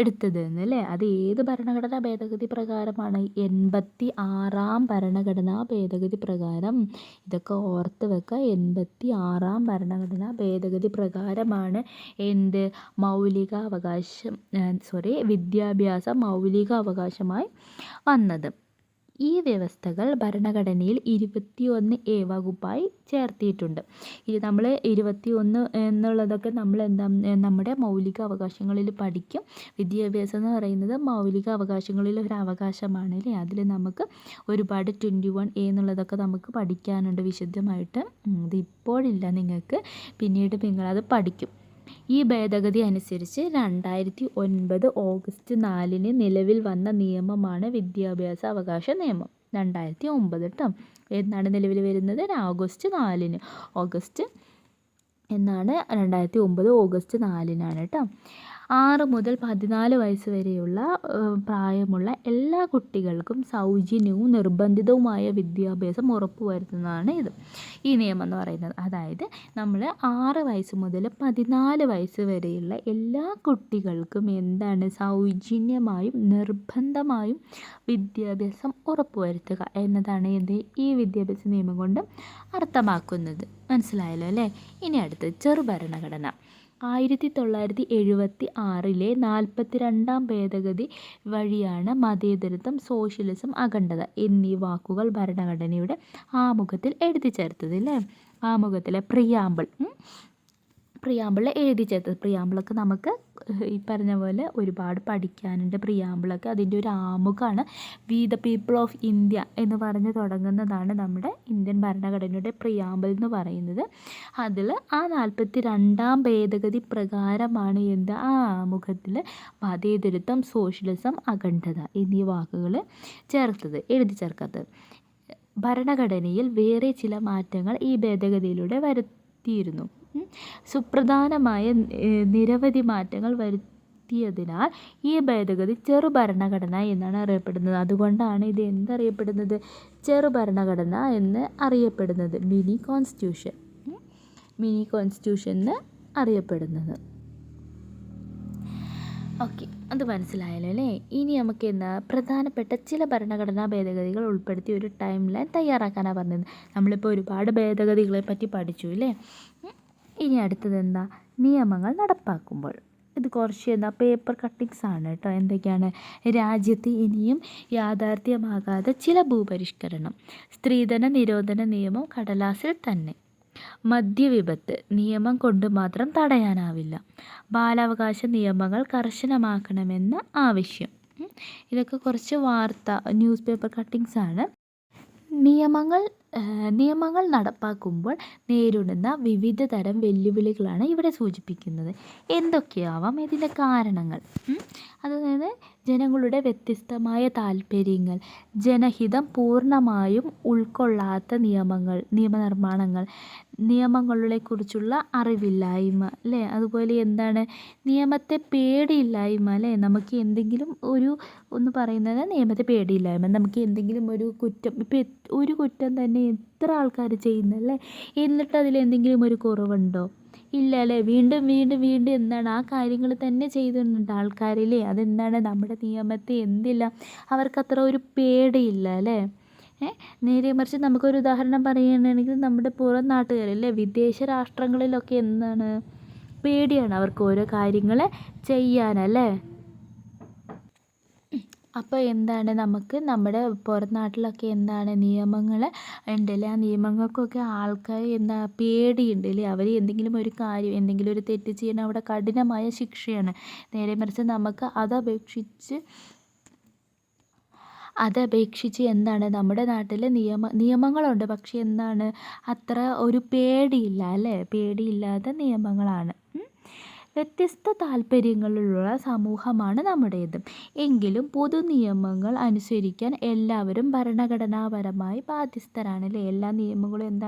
എടുത്തത് എന്നല്ലേ? അത് ഏത് ഭരണഘടനാ ഭേദഗതി പ്രകാരമാണ്? 86 ഭരണഘടനാ ഭേദഗതി പ്രകാരം. ഇതൊക്കെ ഓർത്ത് വെക്കുക. 86 ഭരണഘടനാ ഭേദഗതി പ്രകാരമാണ് വിദ്യാഭ്യാസം മൗലിക അവകാശമായി വന്നത്. ഈ വ്യവസ്ഥകൾ ഭരണഘടനയിൽ 21A വകുപ്പായി ചേർത്തിയിട്ടുണ്ട്. ഇത് നമ്മൾ 21 എന്നുള്ളതൊക്കെ നമ്മൾ നമ്മുടെ മൗലിക അവകാശങ്ങളിൽ പഠിക്കും. വിദ്യാഭ്യാസം എന്ന് പറയുന്നത് മൗലിക അവകാശങ്ങളിൽ ഒരു അവകാശമാണ് അല്ലേ? അതിൽ നമുക്ക് ഒരുപാട് 21A എന്നുള്ളതൊക്കെ നമുക്ക് പഠിക്കാനുണ്ട് വിശദമായിട്ട്. ഇത് ഇപ്പോഴില്ല, നിങ്ങൾക്ക് പിന്നീട് നിങ്ങളത് പഠിക്കും. ഈ ഭേദഗതി അനുസരിച്ച് 2009 ഓഗസ്റ്റ് 4 നിലവിൽ വന്ന നിയമമാണ് വിദ്യാഭ്യാസ അവകാശ നിയമം. 2009 കേട്ടോ. എന്നാണ് നിലവിൽ വരുന്നത്? ഓഗസ്റ്റ് 4 എന്നാണ് 2009 ഓഗസ്റ്റ് 4 കേട്ടോ. 6 മുതൽ 14 വയസ്സ് വരെയുള്ള പ്രായമുള്ള എല്ലാ കുട്ടികൾക്കും സൗജന്യവും നിർബന്ധിതവുമായ വിദ്യാഭ്യാസം ഉറപ്പുവരുത്തുന്നതാണ് ഈ നിയമം എന്ന് പറയുന്നത്. അതായത് നമ്മൾ 6 വയസ്സ് മുതൽ 14 വയസ്സ് വരെയുള്ള എല്ലാ കുട്ടികൾക്കും എന്താണ് സൗജന്യമായും നിർബന്ധമായും വിദ്യാഭ്യാസം ഉറപ്പുവരുത്തുക എന്നതാണ് ഈ വിദ്യാഭ്യാസ നിയമം കൊണ്ട് അർത്ഥമാക്കുന്നത്. മനസ്സിലായല്ലോ അല്ലേ? ഇനി അടുത്ത് ചെറുഭരണഘടന. 1976 42-ാം ഭേദഗതി വഴിയാണ് മതേതരത്വം, സോഷ്യലിസം, അഖണ്ഡത എന്നീ വാക്കുകൾ ഭരണഘടനയുടെ ആമുഖത്തിൽ എഴുതി ചേർത്തത് അല്ലേ? ആമുഖത്തിലെ പ്രിയാമ്പിളിൽ എഴുതി ചേർത്തത്. പ്രിയാമ്പിളൊക്കെ നമുക്ക് ഈ പറഞ്ഞ പോലെ ഒരുപാട് പഠിക്കാനുണ്ട്. പ്രിയാമ്പിളൊക്കെ അതിൻ്റെ ഒരു ആമുഖമാണ്. We the people of India എന്ന് പറഞ്ഞ് തുടങ്ങുന്നതാണ് നമ്മുടെ ഇന്ത്യൻ ഭരണഘടനയുടെ പ്രിയാമ്പിൾ എന്ന് പറയുന്നത്. അതിൽ ആ 42-ാം ഭേദഗതി പ്രകാരമാണ് ആ ആമുഖത്തിൽ മതേതരത്വം, സോഷ്യലിസം, അഖണ്ഡത എന്നീ വാക്കുകൾ എഴുതി ചേർത്തത്. ഭരണഘടനയിൽ വേറെ ചില മാറ്റങ്ങൾ ഈ ഭേദഗതിയിലൂടെ വരുത്തിയിരുന്നു. സുപ്രധാനമായ നിരവധി മാറ്റങ്ങൾ വരുത്തിയതിനാൽ ഈ ഭേദഗതി ചെറുഭരണഘടന എന്നാണ് അറിയപ്പെടുന്നത്. അതുകൊണ്ടാണ് ഇത് എന്തറിയപ്പെടുന്നത്? ചെറുഭരണഘടന എന്ന് അറിയപ്പെടുന്നത്. മിനി കോൺസ്റ്റിറ്റ്യൂഷൻ എന്ന് അറിയപ്പെടുന്നത്. ഓക്കെ, അത് മനസ്സിലായല്ലോ അല്ലേ? ഇനി നമുക്ക് പ്രധാനപ്പെട്ട ചില ഭരണഘടനാ ഭേദഗതികൾ ഉൾപ്പെടുത്തി ഒരു ടൈം ലൈൻ തയ്യാറാക്കാനാണ് പറഞ്ഞത്. നമ്മളിപ്പോൾ ഒരുപാട് ഭേദഗതികളെ പറ്റി പഠിച്ചു അല്ലേ? ഇനി അടുത്തത് നിയമങ്ങൾ നടപ്പാക്കുമ്പോൾ. ഇത് കുറച്ച് പേപ്പർ കട്ടിങ്സ് ആണ് കേട്ടോ. എന്തൊക്കെയാണ്? രാജ്യത്ത് ഇനിയും യാഥാർത്ഥ്യമാകാതെ ചില ഭൂപരിഷ്കരണം. സ്ത്രീധന നിരോധന നിയമം കടലാസിൽ തന്നെ. മദ്യവിപത്ത് നിയമം കൊണ്ട് മാത്രം തടയാനാവില്ല. ബാലാവകാശ നിയമങ്ങൾ കർശനമാക്കണമെന്ന ആവശ്യം. ഇതൊക്കെ കുറച്ച് ന്യൂസ് പേപ്പർ കട്ടിങ്സ് ആണ്. നിയമങ്ങൾ നടപ്പാക്കുമ്പോൾ നേരിടുന്ന വിവിധ തരം വെല്ലുവിളികളാണ് ഇവിടെ സൂചിപ്പിക്കുന്നത്. എന്തൊക്കെയാവാം ഇതിൻ്റെ കാരണങ്ങൾ? അതായത് ജനങ്ങളുടെ വ്യത്യസ്തമായ താല്പര്യങ്ങൾ, ജനഹിതം പൂർണ്ണമായും ഉൾക്കൊള്ളാത്ത നിയമനിർമ്മാണങ്ങൾ, നിയമങ്ങളെക്കുറിച്ചുള്ള അറിവില്ലായ്മ അല്ലേ? അതുപോലെ നിയമത്തെ പേടിയില്ലായ്മ അല്ലേ? നമുക്ക് എന്തെങ്കിലും ഒന്ന് പറയുന്നത് നിയമത്തെ പേടിയില്ലായ്മ. നമുക്ക് എന്തെങ്കിലും ഒരു കുറ്റം, ഇപ്പം ഒരു കുറ്റം തന്നെ എത്ര ആൾക്കാർ ചെയ്യുന്നല്ലേ? എന്നിട്ട് അതിലെന്തെങ്കിലും ഒരു കുറവുണ്ടോ? ഇല്ല അല്ലേ? വീണ്ടും ആ കാര്യങ്ങൾ തന്നെ ചെയ്യുന്നുണ്ട് ആൾക്കാരില്ലേ? നമ്മുടെ നിയമത്തെ അവർക്കത്ര ഒരു പേടിയില്ല അല്ലേ? നേരെ മറിച്ച് നമുക്കൊരു ഉദാഹരണം പറയുകയാണെങ്കിൽ നമ്മുടെ പുറം നാട്ടുകാരല്ലേ, വിദേശ രാഷ്ട്രങ്ങളിലൊക്കെ പേടിയാണ് അവർക്ക് ഓരോ കാര്യങ്ങൾ ചെയ്യാനല്ലേ? അപ്പോൾ നമുക്ക് നമ്മുടെ പുറം നാട്ടിലൊക്കെ നിയമങ്ങൾ ഉണ്ടല്ലേ? ആ നിയമങ്ങൾക്കൊക്കെ ആൾക്കാർ പേടിയുണ്ട് അല്ലേ? അവർ എന്തെങ്കിലും ഒരു കാര്യം, എന്തെങ്കിലും ഒരു തെറ്റ് ചെയ്യണം, അവിടെ കഠിനമായ ശിക്ഷയാണ്. നേരെ മറിച്ച് നമുക്ക് അതപേക്ഷിച്ച് നമ്മുടെ നാട്ടിൽ നിയമങ്ങളുണ്ട്. പക്ഷേ അത്ര ഒരു പേടിയില്ല അല്ലേ? പേടിയില്ലാത്ത നിയമങ്ങളാണ്. വ്യത്യസ്ത താല്പര്യങ്ങളുള്ള സമൂഹമാണ് നമ്മുടേത്. എങ്കിലും പൊതു നിയമങ്ങൾ അനുസരിക്കാൻ എല്ലാവരും ഭരണഘടനാപരമായി ബാധ്യസ്ഥരാണ് അല്ലേ? എല്ലാ നിയമങ്ങളും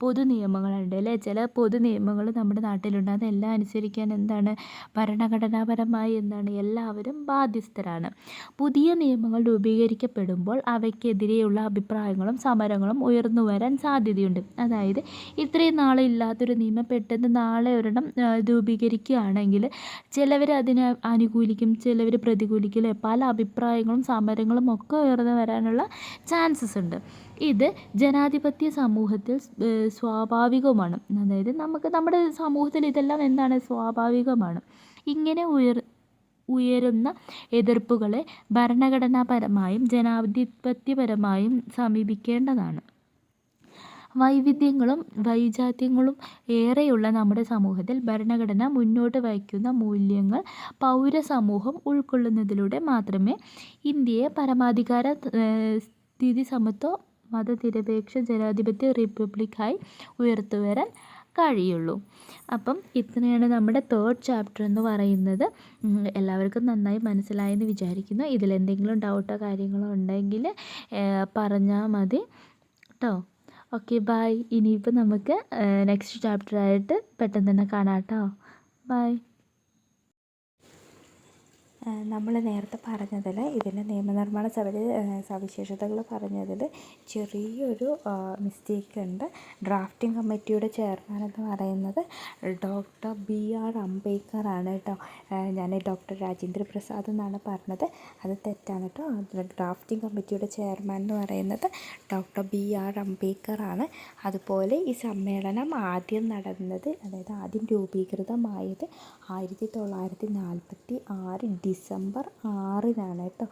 പൊതു നിയമങ്ങളുണ്ട് അല്ലേ? ചില പൊതു നിയമങ്ങൾ നമ്മുടെ നാട്ടിലുണ്ട്. അതെല്ലാം അനുസരിക്കാൻ ഭരണഘടനാപരമായി എല്ലാവരും ബാധ്യസ്ഥരാണ്. പുതിയ നിയമങ്ങൾ രൂപീകരിക്കപ്പെടുമ്പോൾ അവയ്ക്കെതിരെയുള്ള അഭിപ്രായങ്ങളും സമരങ്ങളും ഉയർന്നു വരാൻ സാധ്യതയുണ്ട്. അതായത് ഇത്രയും നാളില്ലാത്തൊരു നിയമം പെട്ടെന്ന് നാളെ ഒരെണ്ണം രൂപീകരിക്കുകയാണെങ്കിൽ ചിലവർ അതിനെ അനുകൂലിക്കും, ചിലവർ പ്രതികൂലിക്കും അല്ലേ? പല അഭിപ്രായങ്ങളും സമരങ്ങളും ഒക്കെ ഉയർന്നു വരാനുള്ള ചാൻസസ് ഉണ്ട്. ഇത് ജനാധിപത്യ സമൂഹത്തിൽ സ്വാഭാവികവുമാണ്. അതായത് നമ്മുടെ സമൂഹത്തിൽ ഇതെല്ലാം സ്വാഭാവികമാണ്. ഇങ്ങനെ ഉയരുന്ന എതിർപ്പുകളെ ഭരണഘടനാപരമായും ജനാധിപത്യപരമായും സമീപിക്കേണ്ടതാണ്. വൈവിധ്യങ്ങളും വൈജാത്യങ്ങളും ഏറെയുള്ള നമ്മുടെ സമൂഹത്തിൽ ഭരണഘടന മുന്നോട്ട് വയ്ക്കുന്ന മൂല്യങ്ങൾ പൗരസമൂഹം ഉൾക്കൊള്ളുന്നതിലൂടെ മാത്രമേ ഇന്ത്യയെ പരമാധികാര, സ്ഥിതി സമത്വ, മതനിരപേക്ഷ ജനാധിപത്യ റിപ്പബ്ലിക്കായി ഉയർത്തിവരാൻ കഴിയുള്ളൂ. അപ്പം ഇത്രയാണ് നമ്മുടെ 3rd ചാപ്റ്റർ എന്ന് പറയുന്നത്. എല്ലാവർക്കും നന്നായി മനസ്സിലായെന്ന് വിചാരിക്കുന്നു. ഇതിലെന്തെങ്കിലും ഡൗട്ടോ കാര്യങ്ങളോ ഉണ്ടെങ്കിൽ പറഞ്ഞാൽ മതി കേട്ടോ. Okay, bye. ഇനിയിപ്പോൾ നമുക്ക് നെക്സ്റ്റ് ചാപ്റ്ററായിട്ട് പെട്ടെന്ന് തന്നെ കാണാം കേട്ടോ. ബൈ. നമ്മൾ നേരത്തെ പറഞ്ഞതിൽ ഇതിൻ്റെ നിയമനിർമ്മാണ സഭയിൽ സവിശേഷതകൾ പറഞ്ഞതിൽ ചെറിയൊരു മിസ്റ്റേക്ക് ഉണ്ട്. ഡ്രാഫ്റ്റിംഗ് കമ്മിറ്റിയുടെ ചെയർമാൻ എന്ന് പറയുന്നത് ഡോക്ടർ BR അംബേദ്കർ ആണ് കേട്ടോ. ഞാൻ ഡോക്ടർ രാജേന്ദ്ര പ്രസാദ് എന്നാണ് പറഞ്ഞത്, അത് തെറ്റാണ് കേട്ടോ. ഡ്രാഫ്റ്റിംഗ് കമ്മിറ്റിയുടെ ചെയർമാൻ എന്ന് പറയുന്നത് ഡോക്ടർ BR അംബേദ്കർ ആണ്. അതുപോലെ ഈ സമ്മേളനം ആദ്യം നടന്നത്, അതായത് ആദ്യം രൂപീകൃതമായത് 1946 ഡിസംബർ 6-നാണ് കേട്ടോ.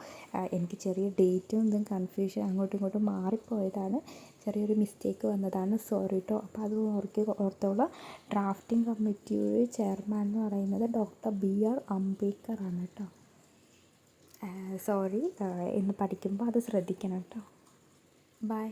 എനിക്ക് ചെറിയ ഡേറ്റും ഇതും കൺഫ്യൂഷൻ അങ്ങോട്ടും ഇങ്ങോട്ടും മാറിപ്പോയതാണ്, ചെറിയൊരു മിസ്റ്റേക്ക് വന്നതാണ്, സോറി കേട്ടോ. അപ്പോൾ അത് ഓർത്തോളൂ. ഡ്രാഫ്റ്റിംഗ് കമ്മിറ്റിയുടെ ചെയർമാൻ എന്ന് പറയുന്നത് ഡോക്ടർ BR അംബേദ്കർ ആണ് കേട്ടോ. സോറി, ഇന്ന് പഠിക്കുമ്പോൾ അത് ശ്രദ്ധിക്കണം കേട്ടോ. ബൈ.